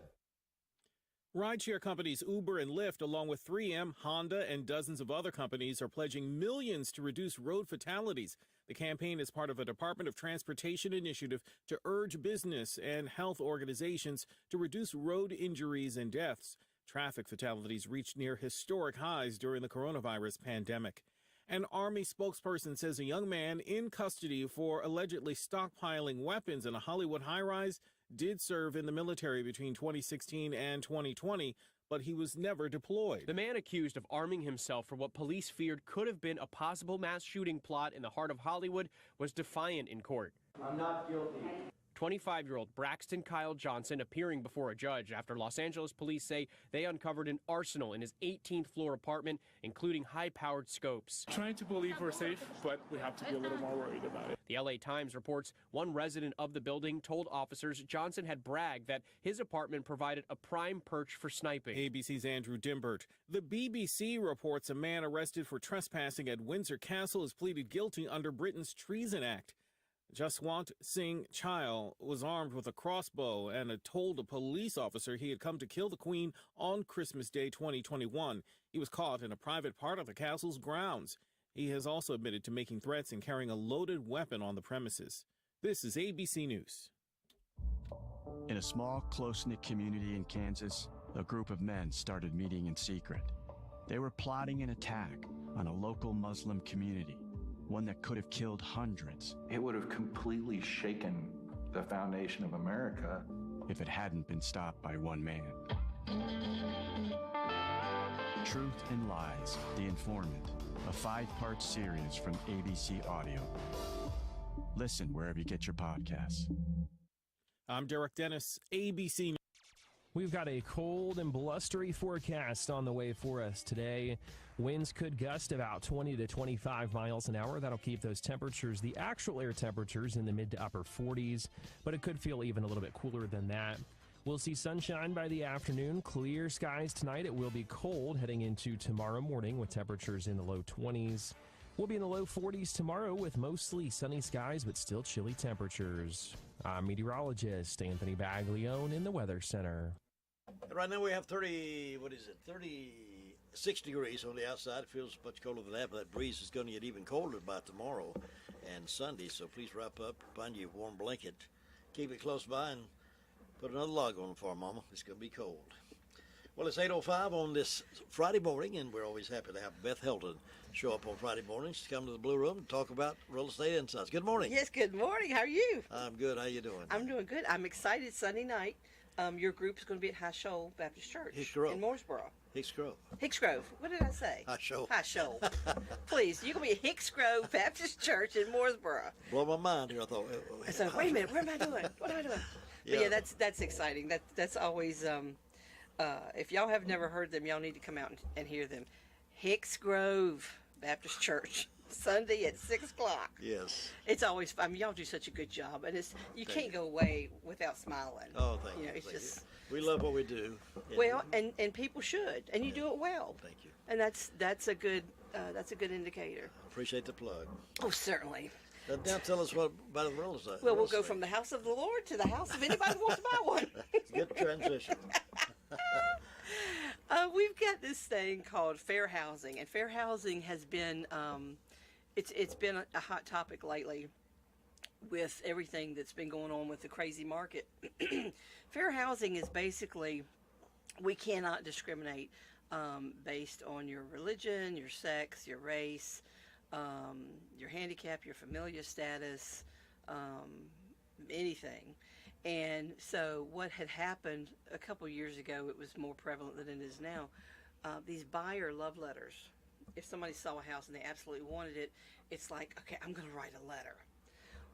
Rideshare companies Uber and Lyft, along with 3M, Honda, and dozens of other companies, are pledging millions to reduce road fatalities. The campaign is part of a Department of Transportation initiative to urge business and health organizations to reduce road injuries and deaths. Traffic fatalities reached near historic highs during the coronavirus pandemic. An Army spokesperson says a young man in custody for allegedly stockpiling weapons in a Hollywood high-rise did serve in the military between 2016 and 2020, but he was never deployed. The man accused of arming himself for what police feared could have been a possible mass shooting plot in the heart of Hollywood was defiant in court. I'm not guilty. 25-year-old Braxton Kyle Johnson appearing before a judge after Los Angeles police say they uncovered an arsenal in his 18th floor apartment, including high-powered scopes. Trying to believe we're safe, but we have to be a little more worried about it. The LA Times reports one resident of the building told officers Johnson had bragged that his apartment provided a prime perch for sniping. ABC's Andrew Dimbert. The BBC reports a man arrested for trespassing at Windsor Castle has pleaded guilty under Britain's Treason Act. Jaswant Singh Chahal was armed with a crossbow and had told a police officer he had come to kill the Queen on Christmas Day 2021. He was caught in a private part of the castle's grounds. He has also admitted to making threats and carrying a loaded weapon on the premises. This is ABC News. In a small, close-knit community in Kansas, a group of men started meeting in secret. They were plotting an attack on a local Muslim community, one that could have killed hundreds. It would have completely shaken the foundation of America if it hadn't been stopped by one man. Truth and Lies, The Informant, a 5-part series from ABC Audio. Listen wherever you get your podcasts. I'm Derek Dennis, ABC News. We've got a cold and blustery forecast on the way for us today. Winds could gust about 20 to 25 miles an hour. That'll keep those temperatures, the actual air temperatures, in the mid to upper 40s, but it could feel even a little bit cooler than that. We'll see sunshine by the afternoon, clear skies tonight. It will be cold heading into tomorrow morning with temperatures in the low 20s. We'll be in the low 40s tomorrow with mostly sunny skies, but still chilly temperatures. I'm meteorologist Anthony Baglione in the Weather Center. Right now we have 36 degrees on the outside. It feels much colder than that, but that breeze is going to get even colder by tomorrow and Sunday, so please wrap up, find you a warm blanket, keep it close by, and put another log on for Mama. It's going to be cold. Well, it's 8:05 on this Friday morning, and we're always happy to have Beth Helton show up on Friday mornings to come to the Blue Room and talk about real estate insights. Good morning. Yes, good morning. How are you? I'm good. How you doing? I'm doing good. I'm excited. Sunday night, your group is going to be at High Shoal Baptist Church in Mooresboro. Hicks Grove. Hicks Grove. What did I say? High Shoal. High Shoal. Please, you're going to be at Hicks Grove Baptist Church in Mooresboro. Blow my mind here. I thought. So wait a minute. What am I doing? What am I doing? Yeah. But yeah, that's exciting. That's always. If y'all have never heard them, y'all need to come out and hear them. Hicks Grove Baptist Church, Sunday at 6 o'clock. Yes. It's always fun. I mean, y'all do such a good job, and you can't go away without smiling. Oh, thank you. It's just. We love what we do. Well, and people should, and you do it well. Thank you. And that's a good indicator. Appreciate the plug. Oh, certainly. Now tell us what about the real estate. Well, we'll go from the house of the Lord to the house of anybody who wants to buy one. Good transition. We've got this thing called fair housing, and fair housing has been it's been a hot topic lately with everything that's been going on with the crazy market. Fair housing is basically, we cannot discriminate based on your religion, your sex, your race, your handicap, your familial status, anything. And so what had happened a couple years ago, it was more prevalent than it is now. These buyer love letters. If somebody saw a house and they absolutely wanted it, it's like, okay, I'm going to write a letter.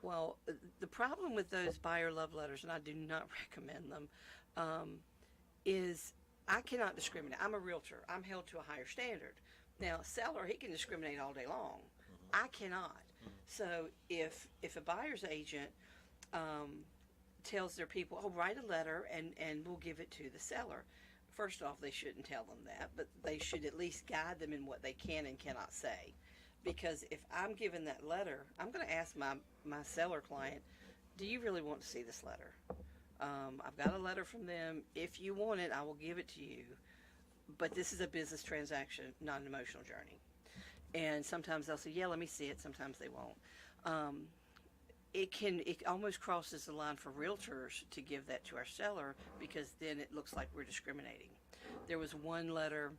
Well, the problem with those buyer love letters, and I do not recommend them, is I cannot discriminate. I'm a realtor. I'm held to a higher standard. Now, a seller, he can discriminate all day long. I cannot. So if a buyer's agent tells their people, oh, write a letter and we'll give it to the seller. First off, they shouldn't tell them that, but they should at least guide them in what they can and cannot say. Because if I'm given that letter, I'm going to ask my seller client, do you really want to see this letter? I've got a letter from them. If you want it, I will give it to you. But this is a business transaction, not an emotional journey. And sometimes they'll say, yeah, let me see it. Sometimes they won't. It almost crosses the line for realtors to give that to our seller, because then it looks like we're discriminating. There was one letter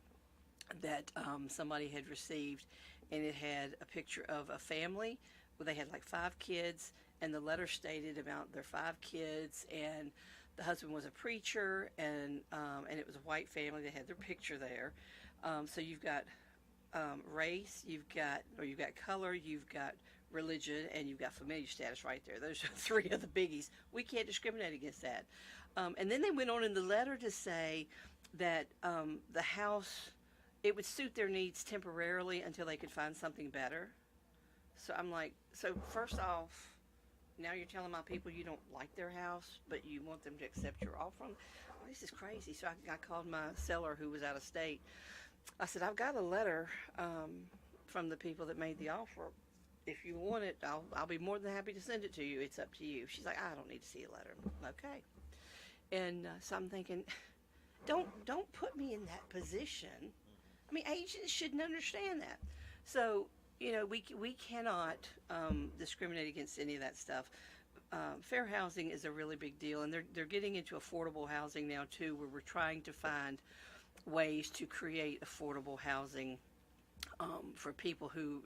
that somebody had received, and it had a picture of a family where they had like 5 kids, and the letter stated about their 5 kids, and the husband was a preacher, and it was a white family. They had their picture there. So you've got race, you've got color, you've got religion, and you've got familiar status right there. Those are 3 of the biggies. We can't discriminate against that. And then they went on in the letter to say that the house, it would suit their needs temporarily until they could find something better. So I'm like, so first off, now you're telling my people you don't like their house, but you want them to accept your offer? Well, this is crazy. So I called my seller who was out of state. I said, I've got a letter from the people that made the offer. If you want it, I'll be more than happy to send it to you. It's up to you. She's like, I don't need to see a letter. Okay. And so I'm thinking, don't put me in that position. I mean, agents shouldn't understand that. So, you know, we cannot discriminate against any of that stuff. Fair housing is a really big deal, and they're getting into affordable housing now too, where we're trying to find ways to create affordable housing for people who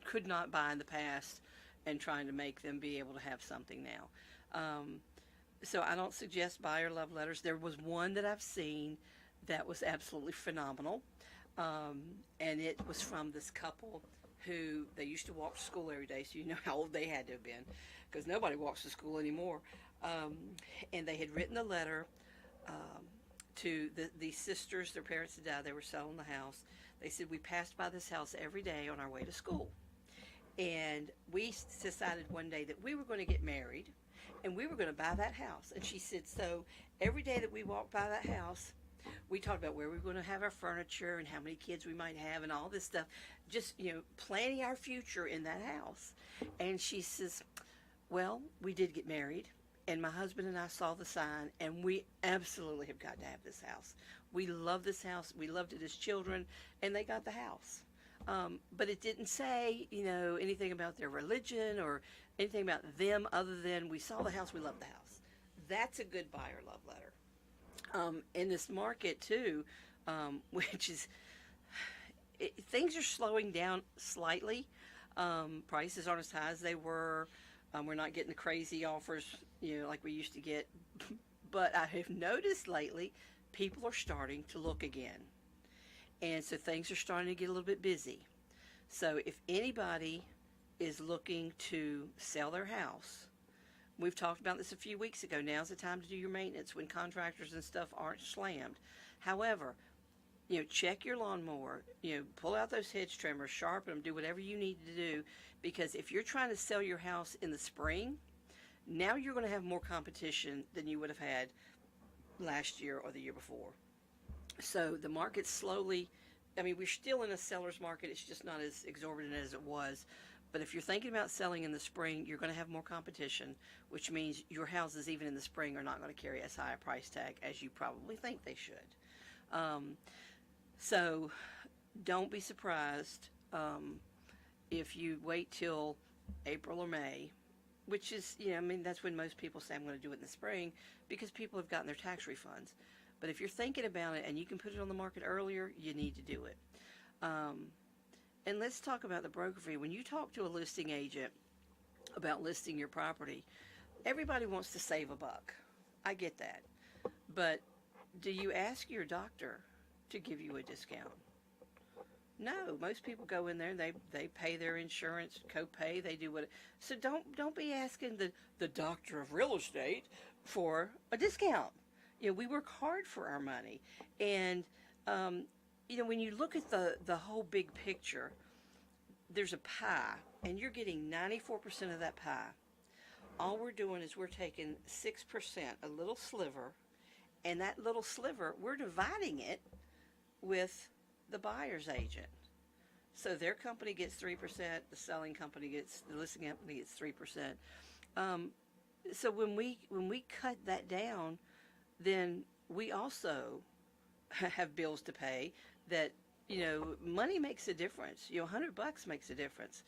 could not buy in the past, and trying to make them be able to have something now. So I don't suggest buyer love letters. There was one that I've seen that was absolutely phenomenal, and it was from this couple who, they used to walk to school every day, so you know how old they had to have been, because nobody walks to school anymore. And they had written a letter to these sisters. Their parents had died. They were selling the house. They said, we passed by this house every day on our way to school. And we decided one day that we were going to get married, and we were going to buy that house. And she said, so every day that we walked by that house, we talked about where we were going to have our furniture and how many kids we might have and all this stuff, just, you know, planning our future in that house. And she says, well, we did get married, and my husband and I saw the sign, and we absolutely have got to have this house. We love this house. We loved it as children, and they got the house. But it didn't say, you know, anything about their religion or anything about them other than we saw the house, we loved the house. That's a good buyer love letter. In this market too, which is, things are slowing down slightly. Prices aren't as high as they were. We're not getting the crazy offers, you know, like we used to get. But I have noticed lately, people are starting to look again. And so things are starting to get a little bit busy. So if anybody is looking to sell their house, we've talked about this a few weeks ago. Now's the time to do your maintenance when contractors and stuff aren't slammed. However, you know, check your lawnmower, you know, pull out those hedge trimmers, sharpen them, do whatever you need to do, because if you're trying to sell your house in the spring, now you're going to have more competition than you would have had last year or the year before. So the market's slowly, I mean, we're still in a seller's market. It's just not as exorbitant as it was. But if you're thinking about selling in the spring, you're going to have more competition, which means your houses, even in the spring, are not going to carry as high a price tag as you probably think they should. So don't be surprised if you wait till April or May, which is, you know, I mean, that's when most people say I'm going to do it in the spring, because people have gotten their tax refunds. But if you're thinking about it and you can put it on the market earlier, you need to do it. And let's talk about the broker fee. When you talk to a listing agent about listing your property, everybody wants to save a buck. I get that. But do you ask your doctor to give you a discount? No, most people go in there and they pay their insurance, co-pay, they do what. So don't be asking the doctor of real estate for a discount. You know, we work hard for our money. And, you know, when you look at the whole big picture, there's a pie, and you're getting 94% of that pie. All we're doing is we're taking 6%, a little sliver, and that little sliver, we're dividing it with the buyer's agent. So their company gets 3%, the listing company gets 3%. So when we cut that down, then we also have bills to pay that, you know, money makes a difference. You know, $100 makes a difference.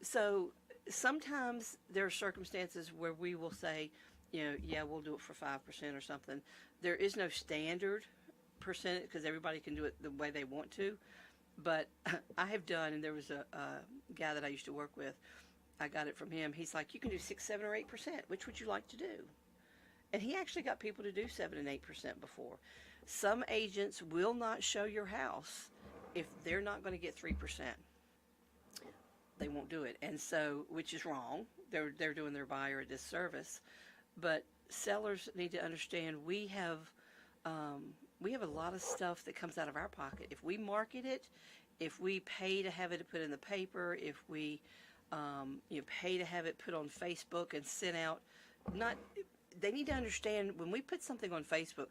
So sometimes there are circumstances where we will say, you know, yeah, we'll do it for 5% or something. There is no standard percentage because everybody can do it the way they want to. But I have done, and there was a guy that I used to work with, I got it from him. He's like, you can do 6, 7, or 8%. Which would you like to do? And he actually got people to do 7 and 8% before. Some agents will not show your house if they're not going to get 3%. They won't do it, and so, which is wrong. They're doing their buyer a disservice. But sellers need to understand we have a lot of stuff that comes out of our pocket. If we market it, if we pay to have it put in the paper, if we pay to have it put on Facebook and sent out, they need to understand when we put something on Facebook,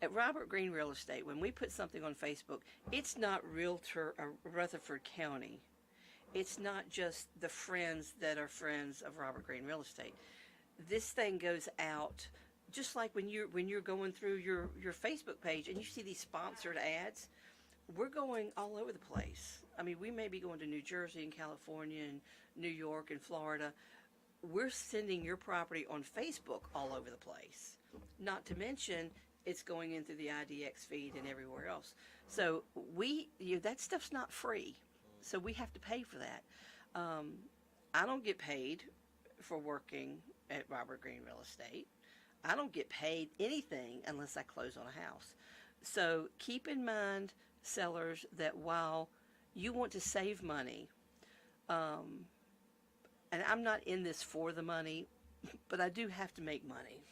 at Robert Greene Real Estate, when we put something on Facebook, it's not Rutherford County. It's not just the friends that are friends of Robert Greene Real Estate. This thing goes out, just like when you're going through your Facebook page and you see these sponsored ads. We're going all over the place. I mean, we may be going to New Jersey and California and New York and Florida. We're sending your property on Facebook all over the place. Not to mention, it's going in through the IDX feed and everywhere else. So that stuff's not free. So we have to pay for that. I don't get paid for working at Robert Greene Real Estate. I don't get paid anything unless I close on a house. So keep in mind, sellers, that while you want to save money, and I'm not in this for the money, but I do have to make money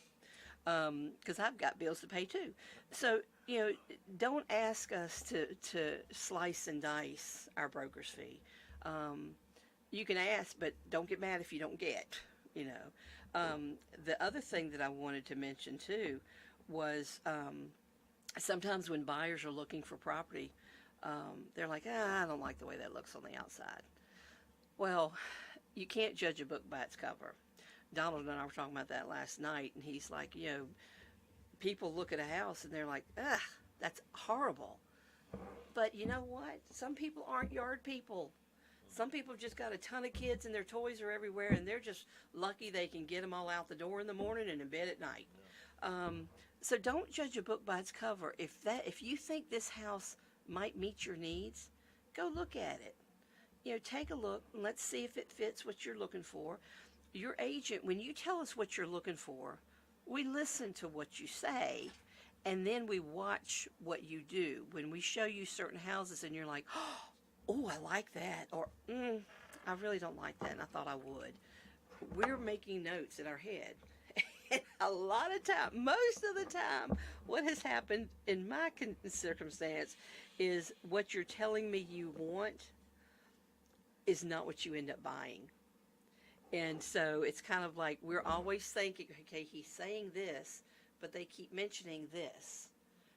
because I've got bills to pay too. So, you know, don't ask us to slice and dice our broker's fee. You can ask, but don't get mad if you don't get, you know. The other thing that I wanted to mention too was sometimes when buyers are looking for property, they're like, I don't like the way that looks on the outside. Well, you can't judge a book by its cover. Donald and I were talking about that last night, and he's like, you know, people look at a house and they're like, that's horrible. But you know what? Some people aren't yard people. Some people just got a ton of kids and their toys are everywhere, and they're just lucky they can get them all out the door in the morning and in bed at night. So don't judge a book by its cover. If you think this house might meet your needs, go look at it. You know, take a look and let's see if it fits what you're looking for. Your agent, when you tell us what you're looking for, we listen to what you say, and then we watch what you do. When we show you certain houses and you're like, oh, I like that, or I really don't like that, and I thought I would. We're making notes in our head. And a lot of time, most of the time, what has happened in my circumstance is what you're telling me you want is not what you end up buying. And so it's kind of like we're always thinking, okay, he's saying this, but they keep mentioning this.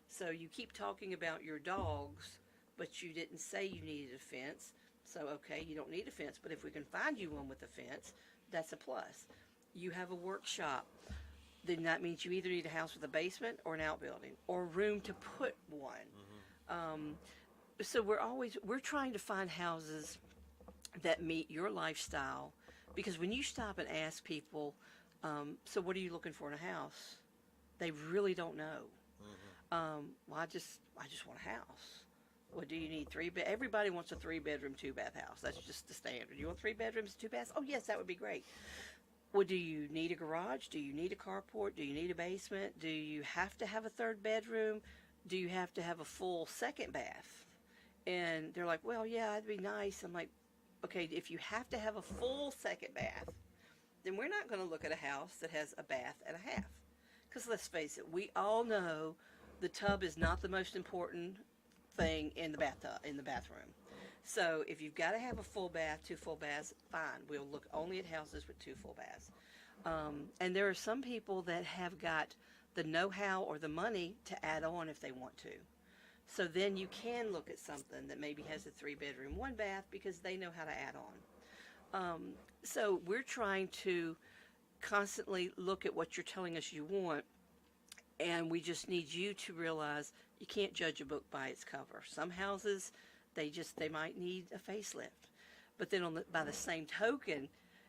So you keep talking about your dogs, but you didn't say you needed a fence. So, okay, you don't need a fence, but if we can find you one with a fence, that's a plus. You have a workshop, then that means you either need a house with a basement or an outbuilding or room to put one. So we're trying to find houses that meet your lifestyle, because when you stop and ask people, so what are you looking for in a house? They really don't know. Well, I just want a house. Well, do you need everybody wants a 3-bedroom, 2-bath house. That's just the standard. You want 3 bedrooms, 2 baths? Oh, yes, that would be great. well, do you need a garage? Do you need a carport? Do you need a basement? Do you have to have a third bedroom? Do you have to have a full second bath? And they're like, well, yeah, it'd be nice. I'm like, okay, if you have to have a full second bath, then we're not going to look at a house that has a bath and a half. Because let's face it, we all know the tub is not the most important thing in the bathtub, in the bathroom. So if you've got to have a full bath, 2 full baths, fine. We'll look only at houses with 2 full baths. And there are some people that have got the know-how or the money to add on if they want to. So then you can look at something that maybe has a 3-bedroom, 1 bath because they know how to add on. So we're trying to constantly look at what you're telling us you want, and we just need you to realize you can't judge a book by its cover. Some houses, they might need a facelift. But then by the same token,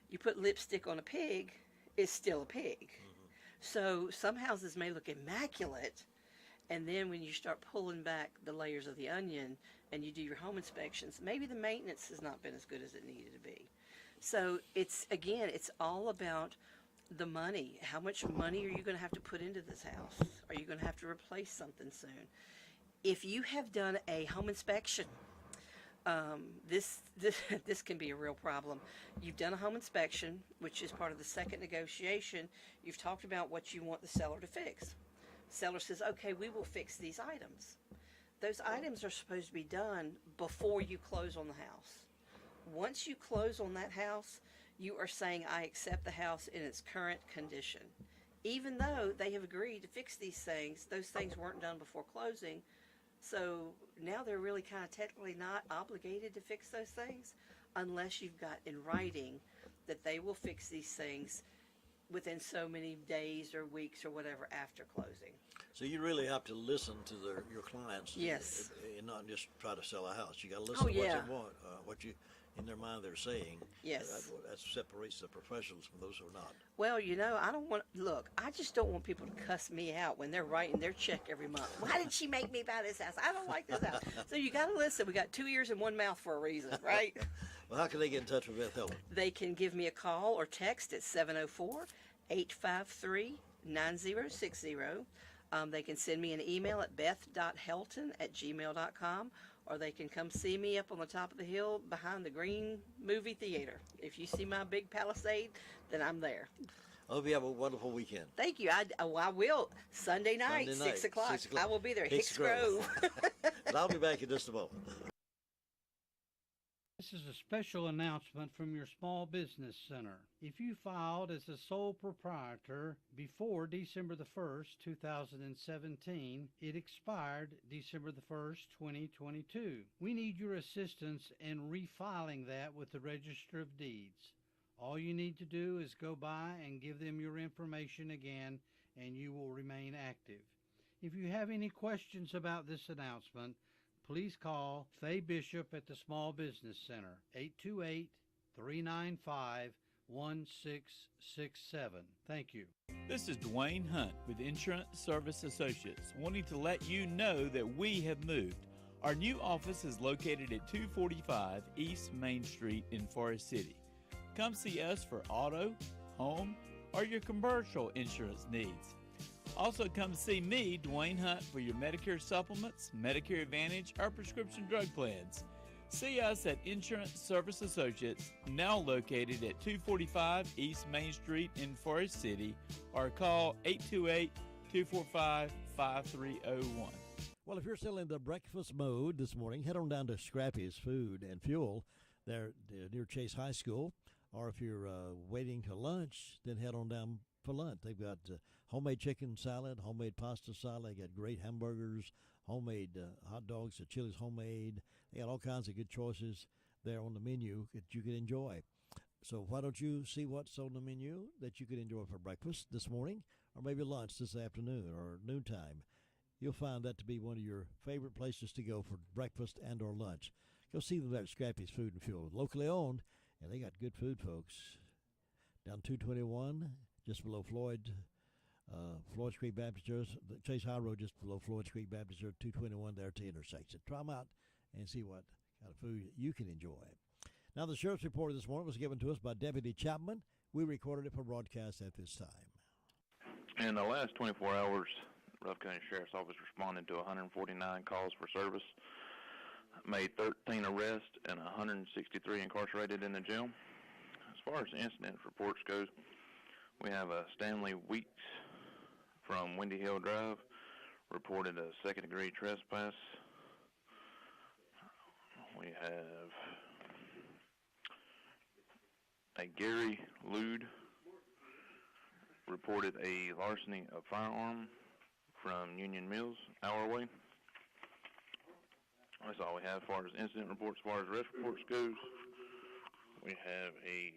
you put lipstick on a pig, it's still a pig. Mm-hmm. So some houses may look immaculate, and then when you start pulling back the layers of the onion and you do your home inspections, maybe the maintenance has not been as good as it needed to be. So it's all about the money. How much money are you going to have to put into this house? Are you going to have to replace something soon? If you have done a home inspection, this can be a real problem. You've done a home inspection, which is part of the second negotiation. You've talked about what you want the seller to fix. Seller says, okay, we will fix these items. Those items are supposed to be done before you close on the house. Once you close on that house, you are saying, I accept the house in its current condition. Even though they have agreed to fix these things, those things weren't done before closing. So now they're really kind of technically not obligated to fix those things unless you've got in writing that they will fix these things within so many days or weeks or whatever after closing. So you really have to listen to your clients. Yes. And not just try to sell a house. You got to listen Oh, to what yeah. they want, what you in their mind they're saying. Yes. That separates the professionals from those who are not. Well, I just don't want people to cuss me out when they're writing their check every month. Why did she make me buy this house? I don't like this house. So you got to listen. We got 2 ears and 1 mouth for a reason, right? Well, how can they get in touch with Beth Helton? They can give me a call or text at 704-853-9060. They can send me an email at beth.helton@gmail.com, or they can come see me up on the top of the hill behind the Green Movie Theater. If you see my big Palisade, then I'm there. I hope you have a wonderful weekend. Thank you. I will. Sunday night, 6 o'clock. 6 o'clock. I will be there. Hicks Grove. And I'll be back in just a moment. This is a special announcement from your Small Business Center. If you filed as a sole proprietor before December the 1st, 2017, it expired December the 1st, 2022. We need your assistance in refiling that with the Register of Deeds. All you need to do is go by and give them your information again, and you will remain active. If you have any questions about this announcement, please call Faye Bishop at the Small Business Center, 828-395-1667. Thank you. This is Dwayne Hunt with Insurance Service Associates, wanting to let you know that we have moved. Our new office is located at 245 East Main Street in Forest City. Come see us for auto, home, or your commercial insurance needs. Also come see me, Dwayne Hunt, for your Medicare supplements, Medicare Advantage, or prescription drug plans. See us at Insurance Service Associates, now located at 245 East Main Street in Forest City, or call 828-245-5301. Well, if you're still in the breakfast mode this morning, head on down to Scrappy's Food and Fuel there near Chase High School. Or if you're waiting to lunch, then head on down for lunch. They've got homemade chicken salad, homemade pasta salad. They got great hamburgers, homemade hot dogs. The chili's homemade. They got all kinds of good choices there on the menu that you can enjoy. So why don't you see what's on the menu that you could enjoy for breakfast this morning, or maybe lunch this afternoon or noontime. You'll find that to be one of your favorite places to go for breakfast and or lunch. Go see them at Scrappy's Food and Fuel. Locally owned, and they got good food, folks. Down 221, just below Floyd Creek Baptist Church, the Chase High Road, just below Floyd Creek Baptist Church, 221 there at the intersection. Try them out and see what kind of food you can enjoy. Now, the Sheriff's Report this morning was given to us by Deputy Chapman We recorded it for broadcast at this time. In the last 24 hours, Ruff County Sheriff's Office responded to 149 calls for service, made 13 arrests, and 163 incarcerated in the jail. As far as incident reports goes, we have Stanley Weeks from Windy Hill Drive reported a second-degree trespass. We have a Gary Lude reported a larceny of firearm from Union Mills, hour away. That's all we have as far as incident reports. As far as arrest reports goes, we have a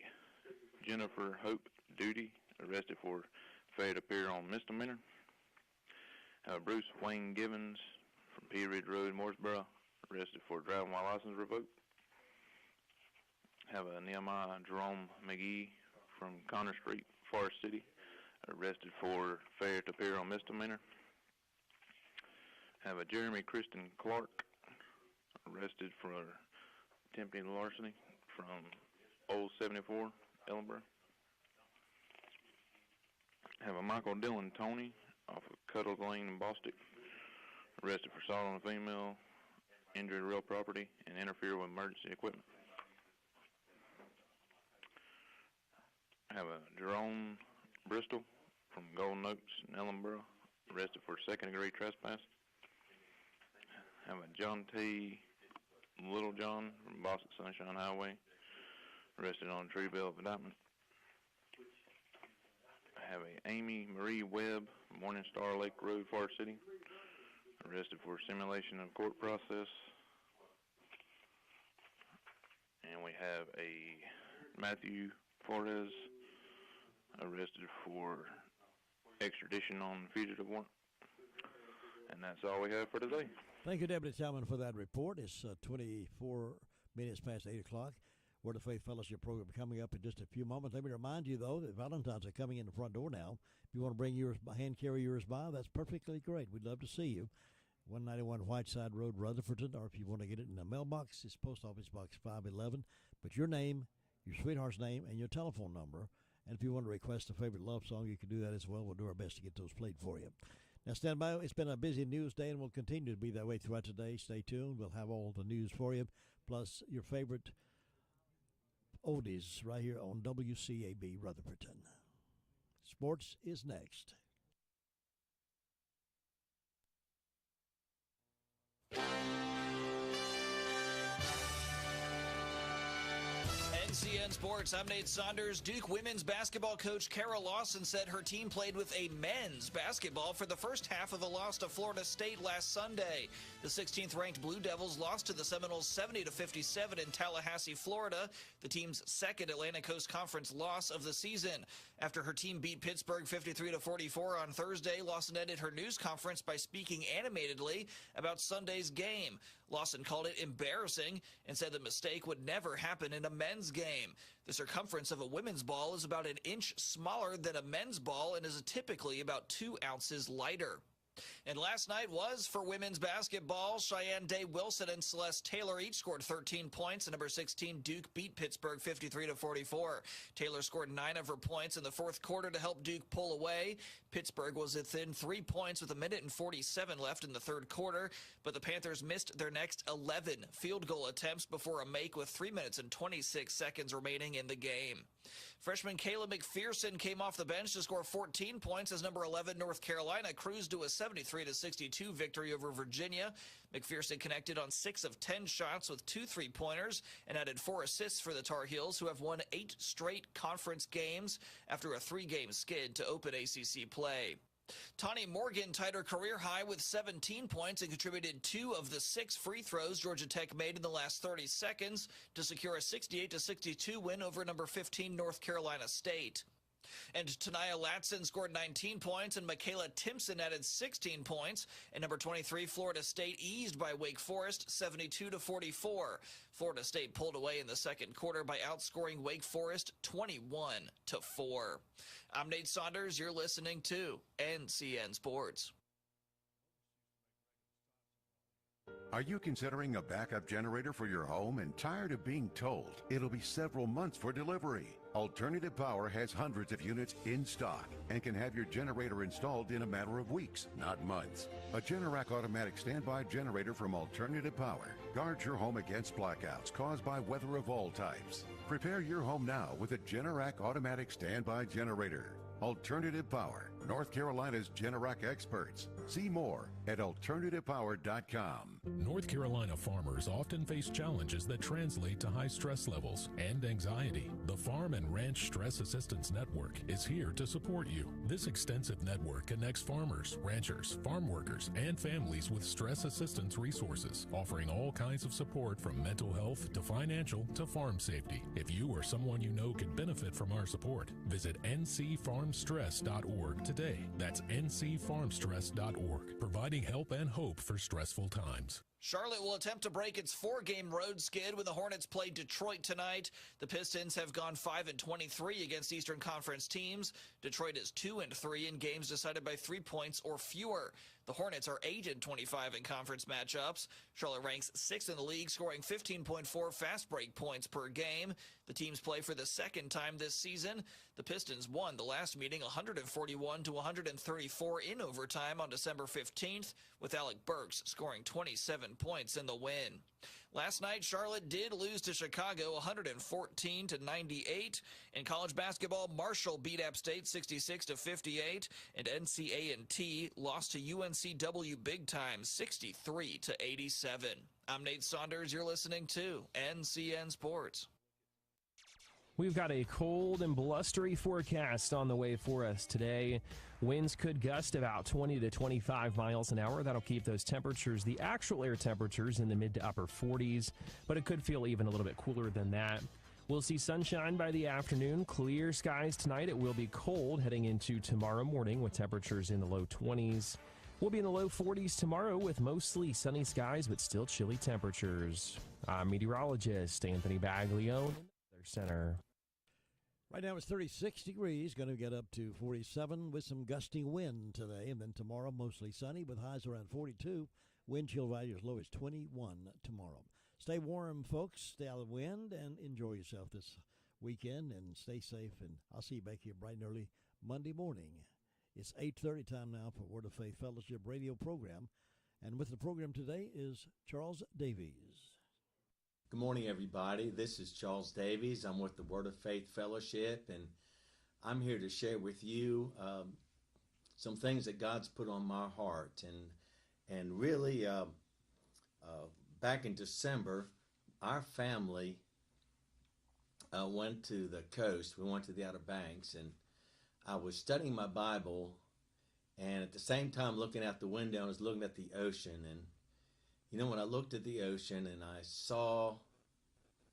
Jennifer Hope Duty arrested for failure to appear on misdemeanor. Bruce Wayne Givens from Pea Ridge Road, Mooresboro, arrested for driving while license revoked. Have a Nehemiah Jerome McGee from Connor Street, Forest City, arrested for failure to appear on misdemeanor. Have a Jeremy Kristen Clark arrested for attempting larceny from Old 74, Ellenborough. Have a Michael Dillon Tony off of Cuddles Lane in Bostic, arrested for assault on a female, injured real property, and interfere with emergency equipment. Have a Jerome Bristol from Golden Oaks in Ellenborough, arrested for second-degree trespass. Have a John T. Littlejohn from Boston Sunshine Highway, arrested on tree bill of indictment. Have a Amy Marie Webb, Morningstar Lake Road, Forest City, arrested for simulation of court process. And we have a Matthew Flores arrested for extradition on fugitive warrant. And that's all we have for today. Thank you, Deputy Talman, for that report. It's 24 minutes past 8 o'clock. Word of Faith Fellowship program coming up in just a few moments. Let me remind you, though, that Valentine's are coming in the front door now. If you want to bring yours, hand carry yours by, that's perfectly great. We'd love to see you. 191 Whiteside Road, Rutherfordton, or if you want to get it in the mailbox, it's Post Office Box 511. But your name, your sweetheart's name, and your telephone number. And if you want to request a favorite love song, you can do that as well. We'll do our best to get those played for you. Now, stand by. It's been a busy news day, and will continue to be that way throughout today. Stay tuned. We'll have all the news for you, plus your favorite oldies right here on WCAB Rutherfordton. Sports is next. NCN Sports, I'm Nate Saunders. Duke women's basketball coach Kara Lawson said her team played with a men's basketball for the first half of a loss to Florida State last Sunday. The 16th ranked Blue Devils lost to the Seminoles 70-57 in Tallahassee, Florida, the team's second Atlantic Coast Conference loss of the season. After her team beat Pittsburgh 53-44 on Thursday, Lawson ended her news conference by speaking animatedly about Sunday's game. Lawson called it embarrassing and said the mistake would never happen in a men's game. The circumference of a women's ball is about an inch smaller than a men's ball and is typically about 2 ounces lighter. And last night was for women's basketball. Cheyenne Day Wilson and Celeste Taylor each scored 13 points, and number 16 Duke beat Pittsburgh 53-44. Taylor scored 9 of her points in the fourth quarter to help Duke pull away. Pittsburgh was within 3 points with 1:47 left in the third quarter, but the Panthers missed their next 11 field goal attempts before a make with 3 minutes and 26 seconds remaining in the game. Freshman Kayla McPherson came off the bench to score 14 points as number 11 North Carolina cruised to a 73-62 victory over Virginia. McPherson connected on 6 of 10 shots with 2 3-pointers and added 4 assists for the Tar Heels, who have won 8 straight conference games after a 3-game skid to open ACC play. Tawny Morgan tied her career high with 17 points and contributed 2 of the 6 free throws Georgia Tech made in the last 30 seconds to secure a 68-62 win over number 15 North Carolina State. And Tanaya Latson scored 19 points, and Michaela Timpson added 16 points. And number 23, Florida State eased by Wake Forest 72-44. Florida State pulled away in the second quarter by outscoring Wake Forest 21-4. I'm Nate Saunders. You're listening to NCN Sports. Are you considering a backup generator for your home and tired of being told it'll be several months for delivery? Alternative Power has hundreds of units in stock and can have your generator installed in a matter of weeks, not months. A Generac automatic standby generator from Alternative Power guards your home against blackouts caused by weather of all types. Prepare your home now with a Generac automatic standby generator. Alternative Power, North Carolina's Generac experts. See more at alternativepower.com. North Carolina farmers often face challenges that translate to high stress levels and anxiety. The Farm and Ranch Stress Assistance Network is here to support you. This extensive network connects farmers, ranchers, farm workers, and families with stress assistance resources, offering all kinds of support from mental health to financial to farm safety. If you or someone you know could benefit from our support, visit ncfarmstress.org today. That's ncfarmstress.org, providing help and hope for stressful times. Charlotte will attempt to break its 4-game road skid when the Hornets play Detroit tonight. The Pistons have gone 5-23 against Eastern Conference teams. Detroit is 2-3 in games decided by 3 points or fewer. The Hornets are 8-25 in conference matchups. Charlotte ranks 6th in the league, scoring 15.4 fast break points per game. The teams play for the second time this season. The Pistons won the last meeting 141-134 in overtime on December 15th, with Alec Burks scoring 27 points in the win. Last night, Charlotte did lose to Chicago 114-98. In college basketball, Marshall beat App State 66-58, and NCA&T lost to UNCW big time 63-87. I'm Nate Saunders. You're listening to NCN Sports. We've got a cold and blustery forecast on the way for us today. Winds could gust about 20 to 25 miles an hour. That'll keep those temperatures, the actual air temperatures, in the mid to upper 40s, but it could feel even a little bit cooler than that. We'll see sunshine by the afternoon, clear skies tonight. It will be cold heading into tomorrow morning with temperatures in the low 20s. We'll be in the low 40s tomorrow with mostly sunny skies, but still chilly temperatures. I'm meteorologist Anthony Baglione, Weather Center. Right now it's 36 degrees, going to get up to 47 with some gusty wind today. And then tomorrow, mostly sunny with highs around 42. Wind chill value as low as 21 tomorrow. Stay warm, folks. Stay out of the wind and enjoy yourself this weekend and stay safe. And I'll see you back here bright and early Monday morning. It's 8:30 time now for Word of Faith Fellowship radio program. And with the program today is Charles Davies. Good morning, everybody. This is Charles Davies. I'm with the Word of Faith Fellowship, and I'm here to share with you some things that God's put on my heart. And really, back in December, our family went to the coast. We went to the Outer Banks, and I was studying my Bible, and at the same time looking out the window, I was looking at the ocean. And you know, when I looked at the ocean and I saw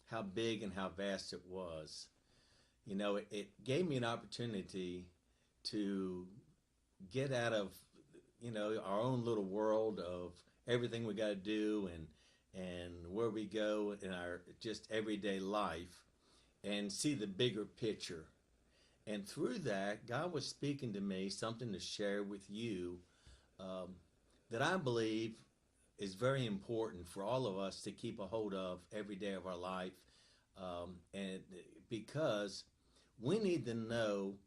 how big and how vast it was, you know, it gave me an opportunity to get out of, you know, our own little world of everything we got to do and where we go in our just everyday life and see the bigger picture. And through that, God was speaking to me something to share with you that I believe is very important for all of us to keep a hold of every day of our life. And because we need to know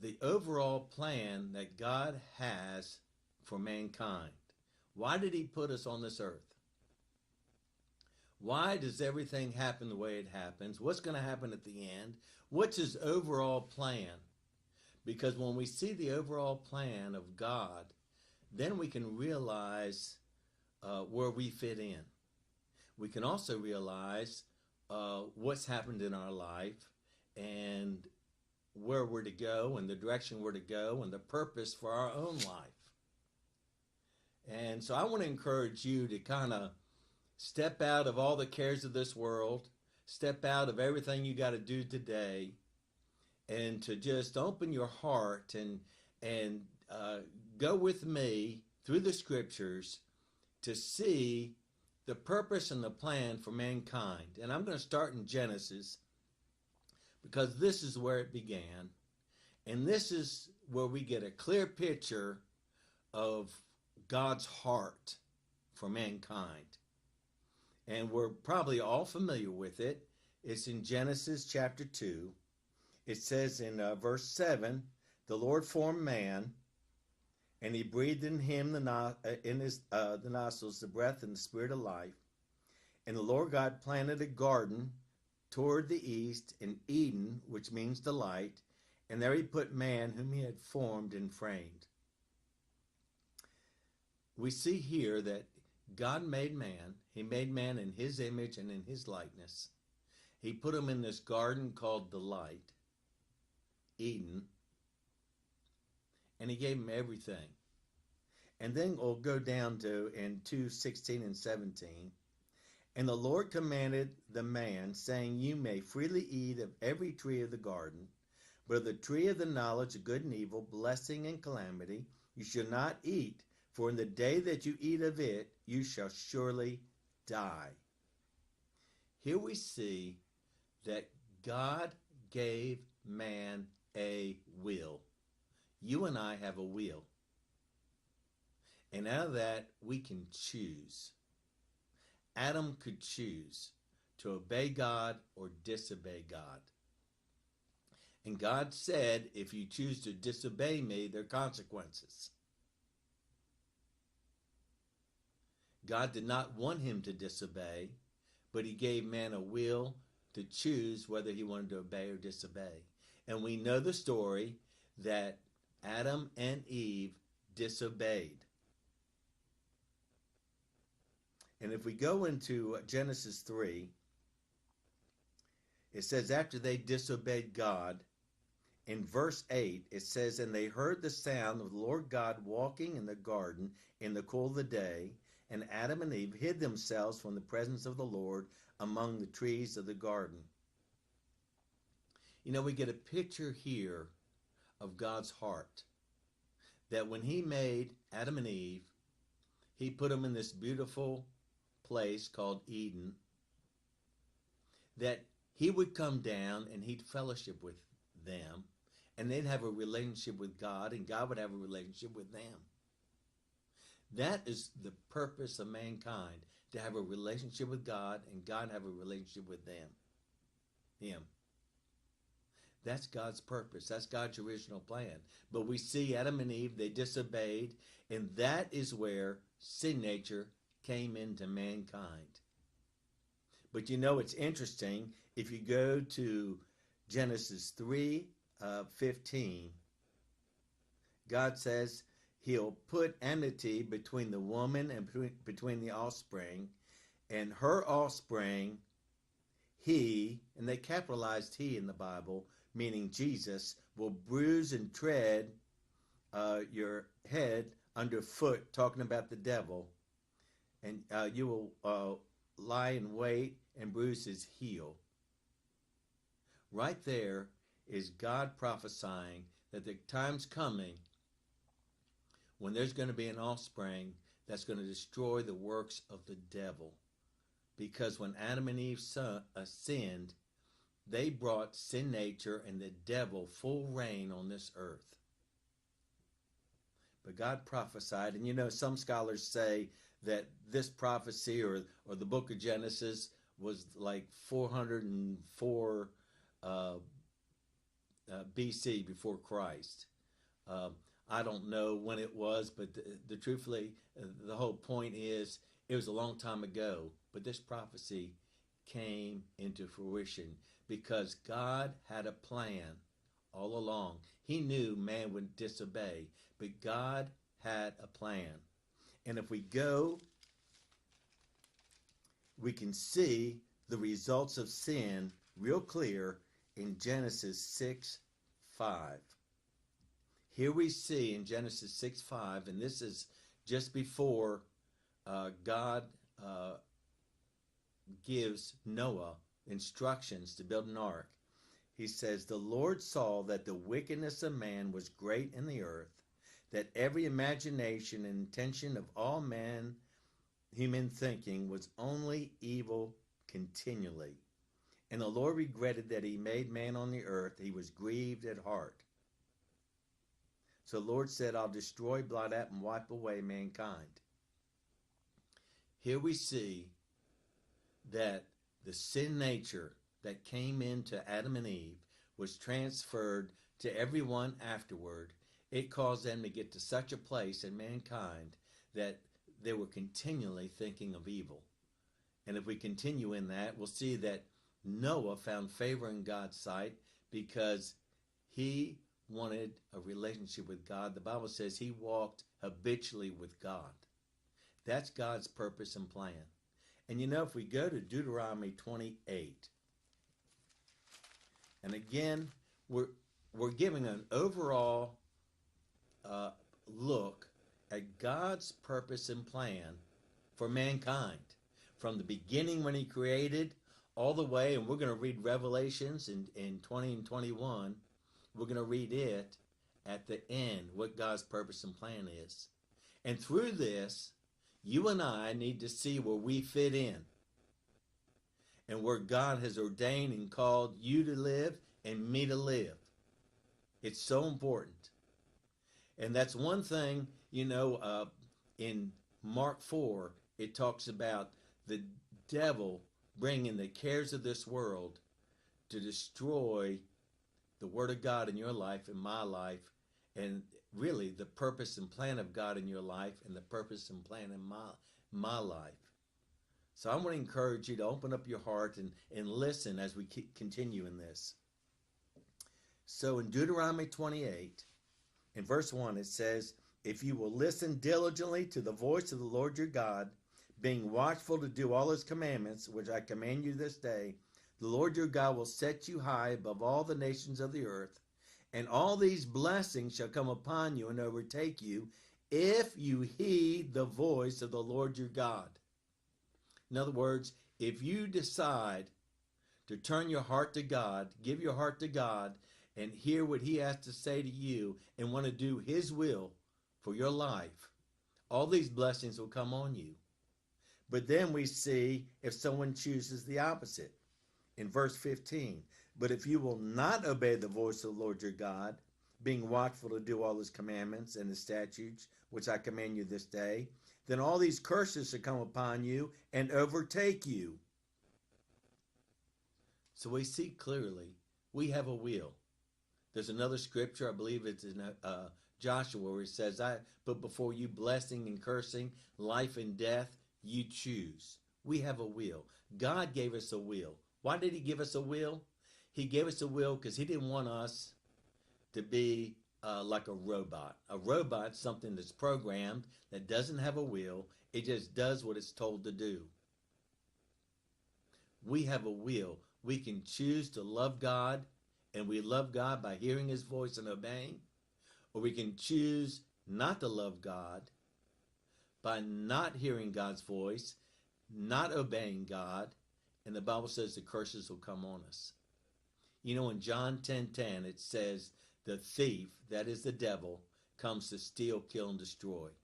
the overall plan that God has for mankind. Why did he put us on this earth? Why does everything happen the way it happens? What's going to happen at the end? What's his overall plan? Because when we see the overall plan of God, then we can realize where we fit in. We can also realize what's happened in our life and where we're to go and the direction we're to go and the purpose for our own life. And so I want to encourage you to kind of step out of all the cares of this world, step out of everything you got to do today, and to just open your heart and go with me through the scriptures to see the purpose and the plan for mankind. And I'm going to start in Genesis because this is where it began. And this is where we get a clear picture of God's heart for mankind. And we're probably all familiar with it. It's in Genesis chapter 2. It says in verse 7, the Lord formed man, and he breathed in him the nostrils, the breath and the spirit of life. And the Lord God planted a garden toward the east in Eden, which means delight, and there he put man whom he had formed and framed. We see here that God made man. He made man in his image and in his likeness. He put him in this garden called delight, Eden, and he gave him everything. And then we'll go down to in 2:16 and 17. And the Lord commanded the man, saying, you may freely eat of every tree of the garden, but of the tree of the knowledge of good and evil, blessing and calamity, you shall not eat, for in the day that you eat of it, you shall surely die. Here we see that God gave man a will. You and I have a will. And out of that, we can choose. Adam could choose to obey God or disobey God. And God said, if you choose to disobey me, there are consequences. God did not want him to disobey, but he gave man a will to choose whether he wanted to obey or disobey. And we know the story that Adam and Eve disobeyed. And if we go into Genesis 3, it says after they disobeyed God, in verse 8, it says, and they heard the sound of the Lord God walking in the garden in the cool of the day, and Adam and Eve hid themselves from the presence of the Lord among the trees of the garden. You know, we get a picture here of God's heart, that when he made Adam and Eve, he put them in this beautiful place called Eden, that he would come down and he'd fellowship with them, and they'd have a relationship with God, and God would have a relationship with them. That is the purpose of mankind, to have a relationship with God and God have a relationship with him. That's God's purpose. That's God's original plan. But we see Adam and Eve, they disobeyed, and that is where sin nature came into mankind. But you know, it's interesting, if you go to Genesis 3:15, God says he'll put enmity between the woman and between the offspring, and her offspring, he, and they capitalized he in the Bible, meaning Jesus, will bruise and tread your head underfoot, talking about the devil, and you will lie in wait and bruise his heel. Right there is God prophesying that the time's coming when there's going to be an offspring that's going to destroy the works of the devil. Because when Adam and Eve sinned, they brought sin nature and the devil full reign on this earth. But God prophesied, and you know, some scholars say that this prophecy or the book of Genesis was like 404 BC, before Christ. I don't know when it was, but truthfully, the whole point is it was a long time ago. But this prophecy came into fruition because God had a plan all along. He knew man would disobey, but God had a plan. And if we go, we can see the results of sin real clear in Genesis 6:5. Here we see in Genesis 6:5, and this is just before God gives Noah instructions to build an ark. He says, the Lord saw that the wickedness of man was great in the earth, that every imagination and intention of all human thinking was only evil continually. And the Lord regretted that he made man on the earth. He was grieved at heart. So the Lord said, I'll destroy, blot out, and wipe away mankind. Here we see that the sin nature that came into Adam and Eve was transferred to everyone afterward, it caused them to get to such a place in mankind that they were continually thinking of evil. And if we continue in that, we'll see that Noah found favor in God's sight because he wanted a relationship with God. The Bible says he walked habitually with God. That's God's purpose and plan. And if we go to Deuteronomy 28, and again, we're giving an overall look at God's purpose and plan for mankind. From the beginning when he created all the way, and we're going to read Revelations in 20 and 21, we're going to read it at the end, what God's purpose and plan is. And through this, you and I need to see where we fit in and where God has ordained and called you to live and me to live. It's so important. And that's one thing, in Mark 4, it talks about the devil bringing the cares of this world to destroy the Word of God in your life and my life, and really the purpose and plan of God in your life and the purpose and plan in my life. So I want to encourage you to open up your heart and listen as we continue in this. So in Deuteronomy 28, in verse 1, it says, "If you will listen diligently to the voice of the Lord your God, being watchful to do all his commandments, which I command you this day, the Lord your God will set you high above all the nations of the earth, and all these blessings shall come upon you and overtake you if you heed the voice of the Lord your God." In other words, if you decide to turn your heart to God, give your heart to God, and hear what he has to say to you and want to do his will for your life, all these blessings will come on you. But then we see if someone chooses the opposite. In verse 15, "But if you will not obey the voice of the Lord your God, being watchful to do all his commandments and his statutes, which I command you this day, then all these curses shall come upon you and overtake you." So we see clearly we have a will. There's another scripture, I believe it's in Joshua, where it says, "I put before you blessing and cursing, life and death, you choose." We have a will. God gave us a will. Why did he give us a will? He gave us a will because he didn't want us to be like a robot. A robot's something that's programmed, that doesn't have a will. It just does what it's told to do. We have a will. We can choose to love God, and we love God by hearing his voice and obeying. Or we can choose not to love God by not hearing God's voice, not obeying God, and the Bible says the curses will come on us. In John 10:10, it says, "The thief," that is the devil, "comes to steal, kill, and destroy."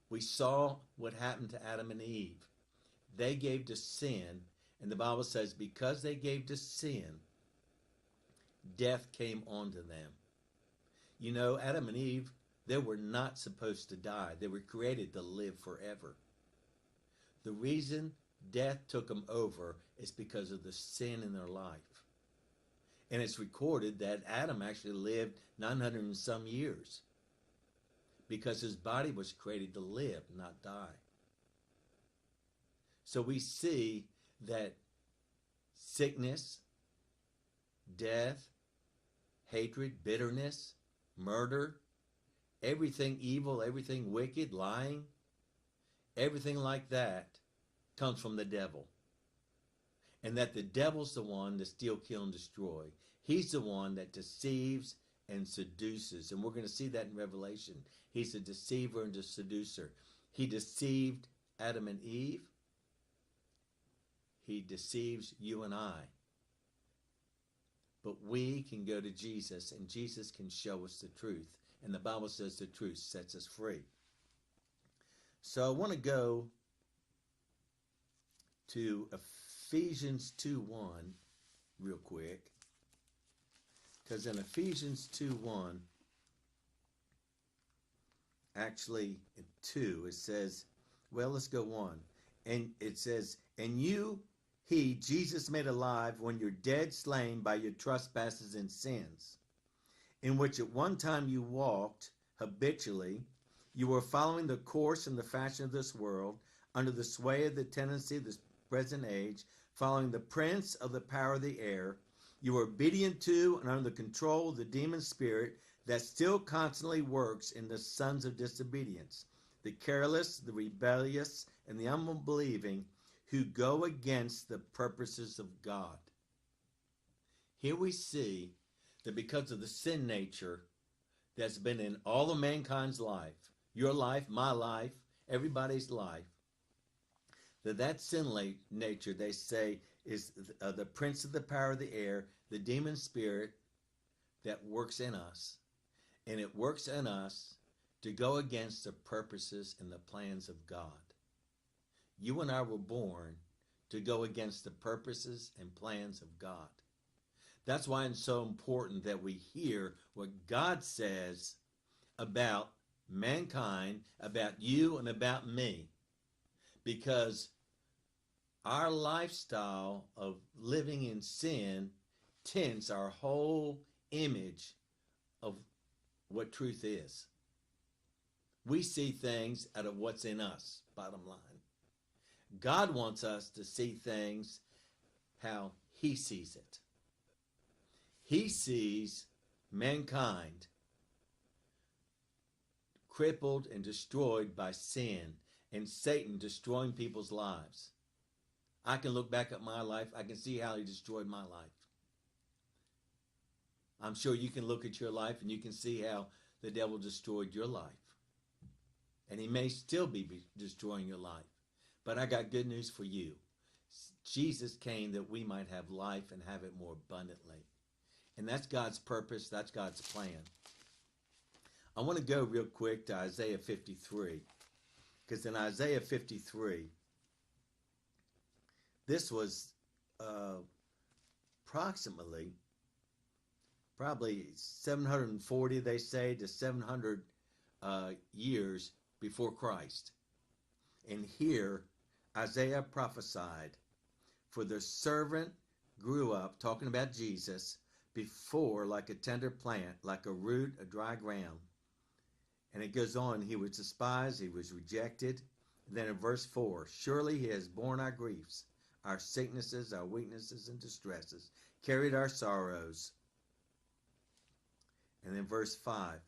We saw what happened to Adam and Eve. They gave to sin, and the Bible says because they gave to sin, death came onto them. Adam and Eve, they were not supposed to die. They were created to live forever. The reason death took them over is because of the sin in their life. And it's recorded that Adam actually lived 900 and some years because his body was created to live, not die. So we see that sickness, death, hatred, bitterness, murder, everything evil, everything wicked, lying, everything like that comes from the devil. And that the devil's the one to steal, kill, and destroy. He's the one that deceives and seduces. And we're going to see that in Revelation. He's a deceiver and a seducer. He deceived Adam and Eve. He deceives you and I. But we can go to Jesus, and Jesus can show us the truth. And the Bible says the truth sets us free. So I want to go to Ephesians 2:1 real quick. Because in Ephesians 2:1, actually 2, it says, well, let's go 1. And it says, "And you He, Jesus, made alive when you're dead, slain by your trespasses and sins, in which at one time you walked habitually. You were following the course and the fashion of this world, under the sway of the tendency of this present age, following the prince of the power of the air. You were obedient to and under the control of the demon spirit that still constantly works in the sons of disobedience, the careless, the rebellious, and the unbelieving, who go against the purposes of God. Here we see that because of the sin nature that's been in all of mankind's life, your life, my life, everybody's life, that sin nature, they say, is the prince of the power of the air, the demon spirit that works in us. And it works in us to go against the purposes and the plans of God. You and I were born to go against the purposes and plans of God. That's why it's so important that we hear what God says about mankind, about you, and about me. Because our lifestyle of living in sin tints our whole image of what truth is. We see things out of what's in us, bottom line. God wants us to see things how he sees it. He sees mankind crippled and destroyed by sin and Satan destroying people's lives. I can look back at my life. I can see how he destroyed my life. I'm sure you can look at your life and you can see how the devil destroyed your life. And he may still be destroying your life. But I got good news for you. Jesus came that we might have life and have it more abundantly. And that's God's purpose. That's God's plan. I want to go real quick to Isaiah 53. Because in Isaiah 53, this was approximately, probably 740, they say, to 700 years before Christ. And here, Isaiah prophesied, for the servant grew up, talking about Jesus, before like a tender plant, like a root of dry ground. And it goes on, he was despised, he was rejected. And then in verse 4, surely he has borne our griefs, our sicknesses, our weaknesses and distresses, carried our sorrows. And then verse 5,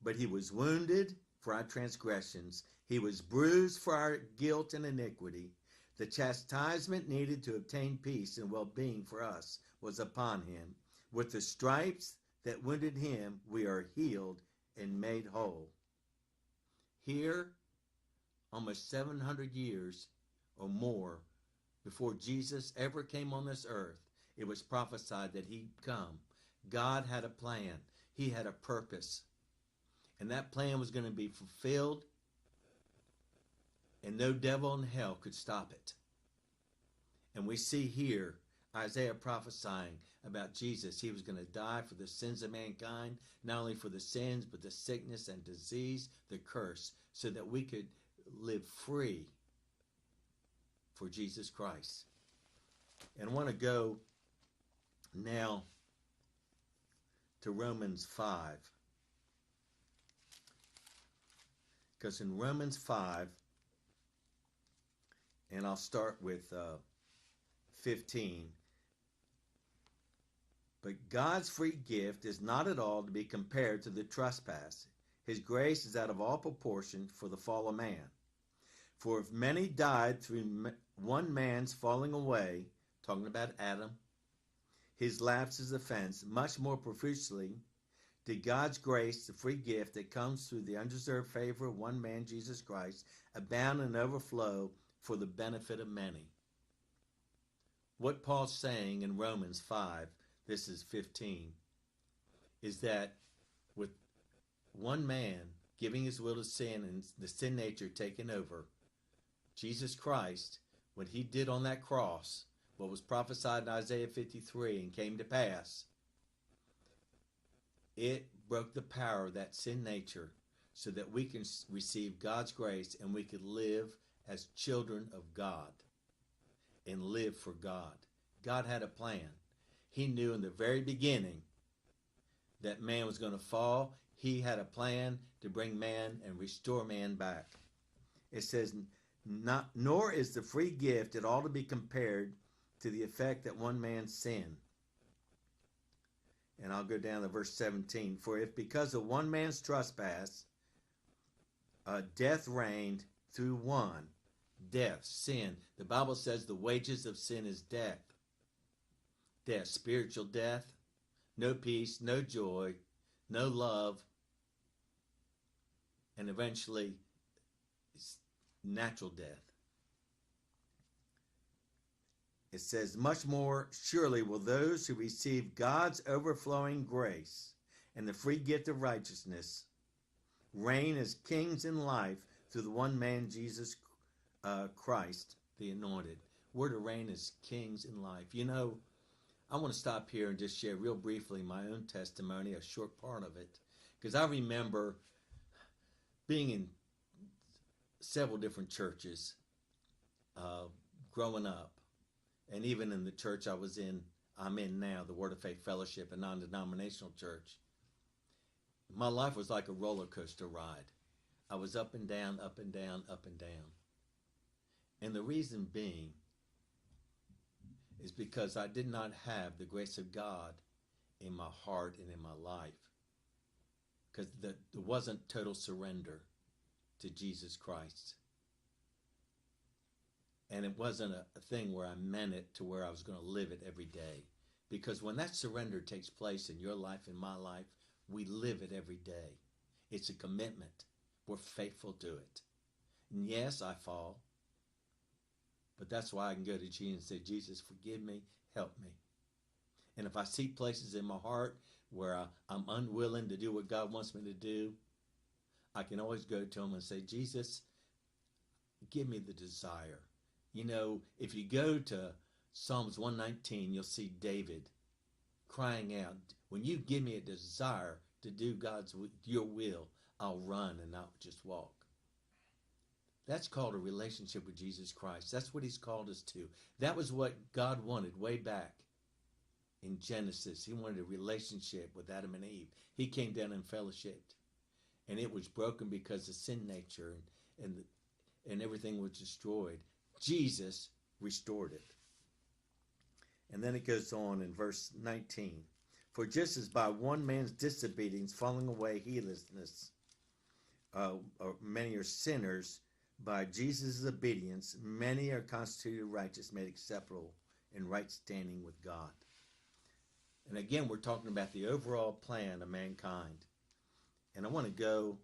but he was wounded for our transgressions, he was bruised for our guilt and iniquity. The chastisement needed to obtain peace and well-being for us was upon him. With the stripes that wounded him, we are healed and made whole. Here, almost 700 years or more before Jesus ever came on this earth, it was prophesied that he'd come. God had a plan. He had a purpose. And that plan was going to be fulfilled, and no devil in hell could stop it. And we see here Isaiah prophesying about Jesus. He was going to die for the sins of mankind, not only for the sins, but the sickness and disease, the curse, so that we could live free for Jesus Christ. And I want to go now to Romans 5. Because in Romans 5, and I'll start with 15. But God's free gift is not at all to be compared to the trespass. His grace is out of all proportion for the fall of man. For if many died through one man's falling away, talking about Adam, his lapse is offense, much more profusely did God's grace, the free gift that comes through the undeserved favor of one man, Jesus Christ, abound and overflow for the benefit of many. What Paul's saying in Romans 5, this is 15, is that with one man giving his will to sin and the sin nature taking over, Jesus Christ, what he did on that cross, what was prophesied in Isaiah 53 and came to pass, it broke the power of that sin nature so that we can receive God's grace and we could live as children of God. and live for God. God had a plan. He knew in the very beginning that man was going to fall. He had a plan to bring man and restore man back. It says, nor is the free gift at all to be compared to the effect that one man's sin. And I'll go down to verse 17. For if because of one man's trespass, death reigned through one, death, sin. The Bible says the wages of sin is death. Death, spiritual death, no peace, no joy, no love, and eventually natural death. It says, much more surely will those who receive God's overflowing grace and the free gift of righteousness reign as kings in life through the one man, Jesus Christ, the anointed. We're to reign as kings in life. You know, I want to stop here and just share real briefly my own testimony, a short part of it, because I remember being in several different churches growing up, and even in the church I'm in now, the Word of Faith Fellowship, a non-denominational church. My life was like a roller coaster ride. I was up and down, up and down, up and down. And the reason being is because I did not have the grace of God in my heart and in my life. Because there wasn't total surrender to Jesus Christ. And it wasn't a thing where I meant it to where I was going to live it every day. Because when that surrender takes place in your life, in my life, we live it every day. It's a commitment. We're faithful to it. And yes, I fall. But that's why I can go to Jesus and say, Jesus, forgive me, help me. And if I see places in my heart where I'm unwilling to do what God wants me to do, I can always go to him and say, Jesus, give me the desire. You know, if you go to Psalms 119, you'll see David crying out, when you give me a desire to do your will, I'll run and not just walk. That's called a relationship with Jesus Christ. That's what he's called us to. That was what God wanted way back in Genesis. He wanted a relationship with Adam and Eve. He came down and fellowshiped. And it was broken because of sin nature and everything was destroyed. Jesus restored it. And then it goes on in verse 19. For just as by one man's disobedience falling away heedlessness, many are sinners, by Jesus' obedience, many are constituted righteous, made acceptable in right standing with God. And again, we're talking about the overall plan of mankind. And I want to go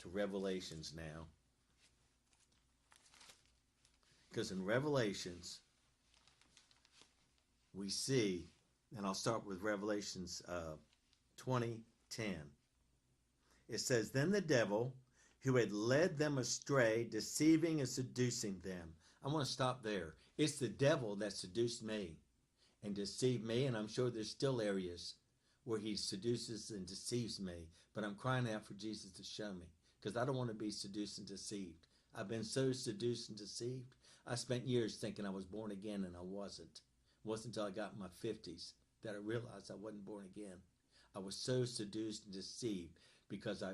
to Revelations now. Because in Revelations, we see, and I'll start with Revelations 20:10. It says, then the devil, who had led them astray, deceiving and seducing them. I want to stop there. It's the devil that seduced me and deceived me, and I'm sure there's still areas where he seduces and deceives me, but I'm crying out for Jesus to show me, because I don't want to be seduced and deceived. I've been so seduced and deceived. I spent years thinking I was born again, and I wasn't. It wasn't until I got in my 50s that I realized I wasn't born again. I was so seduced and deceived because I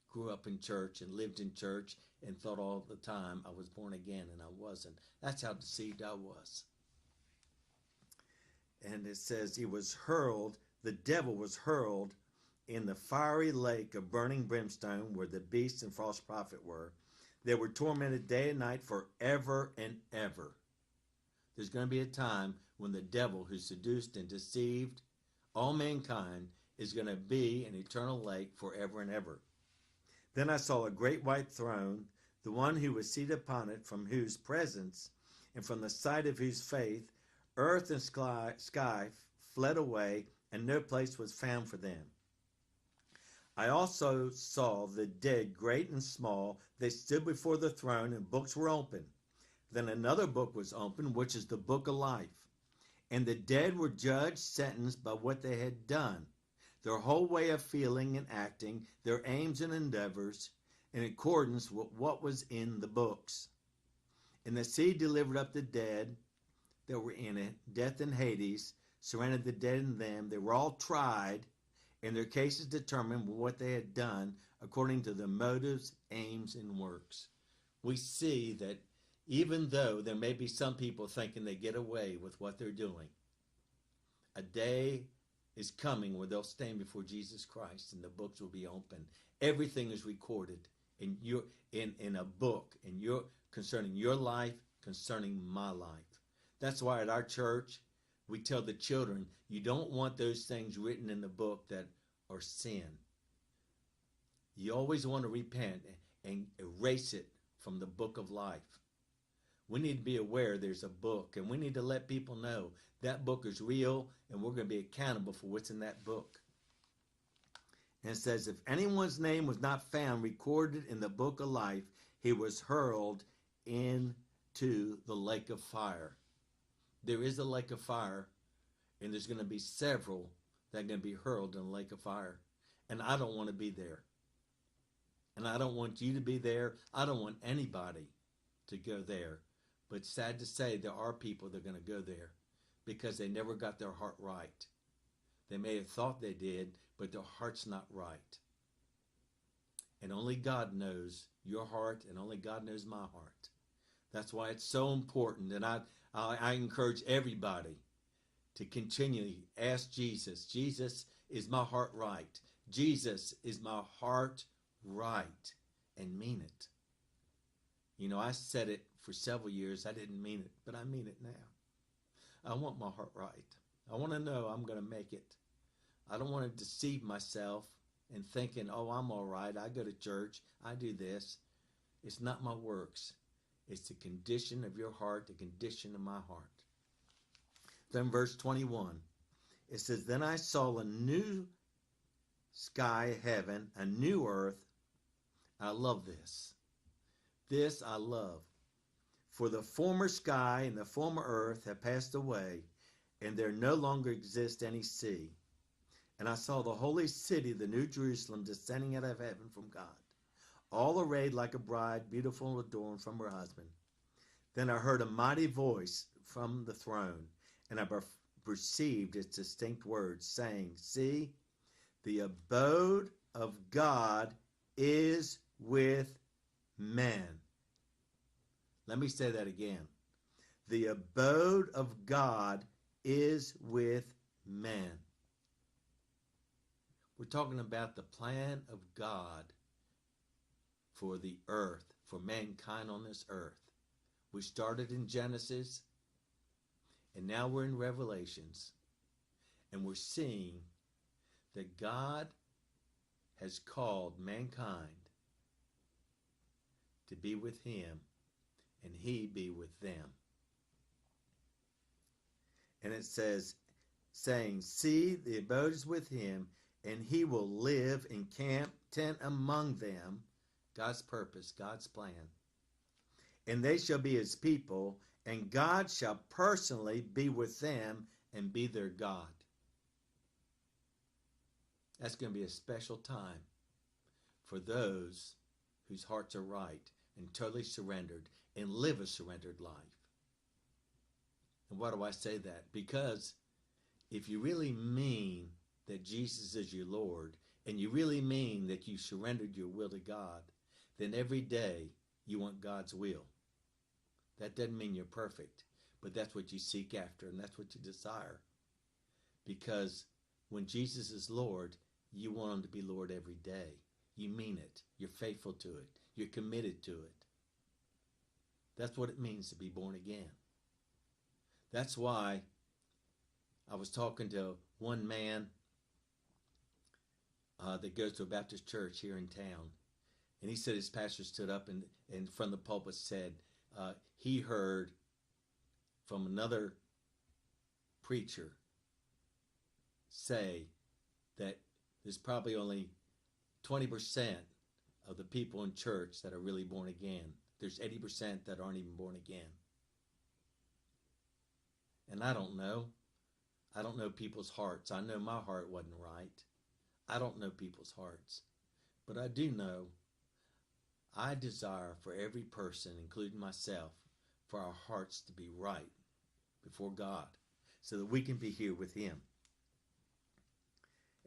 grew up in church and lived in church and thought all the time I was born again, and I wasn't. That's how deceived I was. And it says the devil was hurled in the fiery lake of burning brimstone where the beast and false prophet were. They were tormented day and night forever and ever. There's going to be a time when the devil who seduced and deceived all mankind is going to be in eternal lake forever and ever. Then I saw a great white throne, the one who was seated upon it, from whose presence and from the sight of whose faith, earth and sky fled away, and no place was found for them. I also saw the dead, great and small. They stood before the throne, and books were opened. Then another book was opened, which is the book of life. And the dead were judged, sentenced by what they had done, their whole way of feeling and acting, their aims and endeavors, in accordance with what was in the books. And the sea delivered up the dead that were in it. Death and Hades surrounded the dead in them. They were all tried, and their cases determined what they had done according to their motives, aims, and works. We see that even though there may be some people thinking they get away with what they're doing, a day is coming where they'll stand before Jesus Christ and the books will be open. Everything is recorded in a book concerning your life, concerning my life. That's why at our church we tell the children, you don't want those things written in the book that are sin. You always want to repent and erase it from the book of life. We need to be aware there's a book, and we need to let people know that book is real, and we're going to be accountable for what's in that book. And it says, if anyone's name was not found recorded in the book of life, he was hurled into the lake of fire. There is a lake of fire, and there's going to be several that are going to be hurled in the lake of fire. And I don't want to be there. And I don't want you to be there. I don't want anybody to go there. But sad to say, there are people that are going to go there because they never got their heart right. They may have thought they did, but their heart's not right. And only God knows your heart, and only God knows my heart. That's why it's so important. And I encourage everybody to continually ask Jesus, Jesus, is my heart right? Jesus, is my heart right? And mean it. You know, I said it for several years. I didn't mean it, but I mean it now. I want my heart right. I want to know I'm going to make it. I don't want to deceive myself and thinking, oh, I'm all right. I go to church. I do this. It's not my works. It's the condition of your heart, the condition of my heart. Then verse 21, it says, then I saw a new sky, heaven, a new earth. I love this. This I love. For the former sky and the former earth have passed away, and there no longer exists any sea. And I saw the holy city, the new Jerusalem, descending out of heaven from God, all arrayed like a bride, beautiful and adorned from her husband. Then I heard a mighty voice from the throne, and I perceived its distinct words, saying, see, the abode of God is with men. Let me say that again. The abode of God is with men. We're talking about the plan of God for the earth, for mankind on this earth. We started in Genesis, and now we're in Revelations, and we're seeing that God has called mankind to be with him, and he be with them. And it says, saying, see, the abode is with him, and he will live in tent among them. God's purpose, God's plan. And they shall be his people, and God shall personally be with them and be their God. That's going to be a special time for those whose hearts are right and totally surrendered and live a surrendered life. And why do I say that? Because if you really mean that Jesus is your Lord, and you really mean that you surrendered your will to God, then every day you want God's will. That doesn't mean you're perfect, but that's what you seek after, and that's what you desire. Because when Jesus is Lord, you want him to be Lord every day. You mean it. You're faithful to it. You're committed to it. That's what it means to be born again. That's why I was talking to one man that goes to a Baptist church here in town. And he said his pastor stood up and in front of the pulpit said he heard from another preacher say that there's probably only 20% of the people in church that are really born again. There's 80% that aren't even born again. And I don't know. I don't know people's hearts. I know my heart wasn't right. I don't know people's hearts. But I do know I desire for every person, including myself, for our hearts to be right before God so that we can be here with him.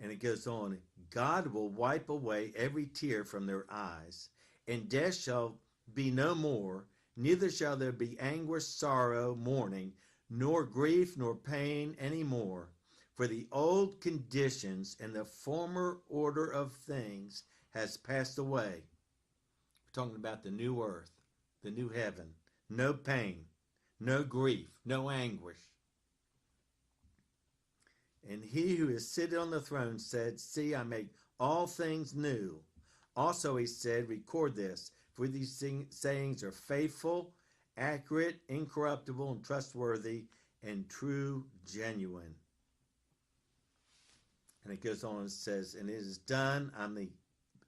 And it goes on, God will wipe away every tear from their eyes, and death shall be no more, neither shall there be anguish, sorrow, mourning, nor grief, nor pain any more. For the old conditions and the former order of things has passed away. We're talking about the new earth, the new heaven. No pain, no grief, no anguish. And he who is sitting on the throne said, See, I make all things new. Also he said, record this, for these sayings are faithful, accurate, incorruptible, and trustworthy, and true, genuine. And it goes on and says, and it is done. I'm the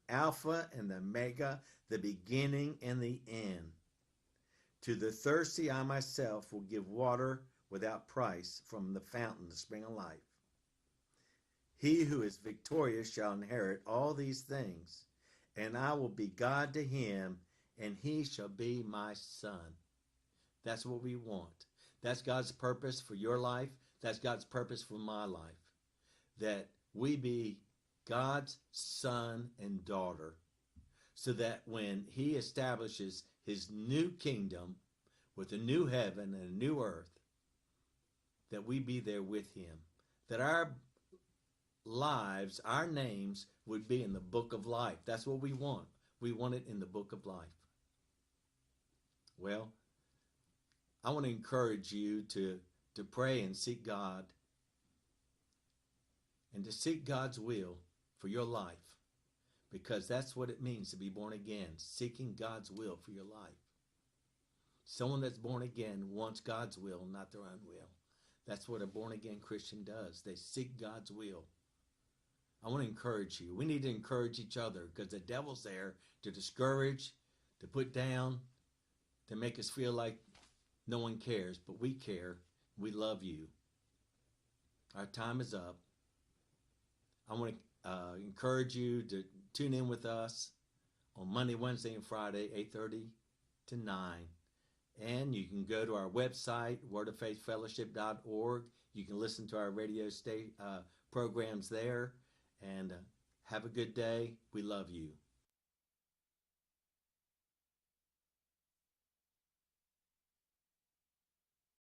Alpha and the Omega, the beginning and the end. To the thirsty I myself will give water without price from the fountain, the spring of life. He who is victorious shall inherit all these things, and I will be God to him, and he shall be my son. That's what we want. That's God's purpose for your life. That's God's purpose for my life. That we be God's son and daughter, so that when he establishes his new kingdom with a new heaven and a new earth, that we be there with him. That our lives, our names would be in the book of life. That's what we want. We want it in the book of life. Well, I want to encourage you to pray and seek God, and to seek God's will for your life, because that's what it means to be born again, seeking God's will for your life. Someone that's born again wants God's will, not their own will. That's what a born again Christian does. They seek God's will. I want to encourage you. We need to encourage each other, because the devil's there to discourage, to put down, to make us feel like no one cares, but we care. We love you. Our time is up. I want to encourage you to tune in with us on Monday, Wednesday, and Friday, 8:30 to 9. And you can go to our website, wordoffaithfellowship.org. You can listen to our radio programs there. And have a good day. We love you.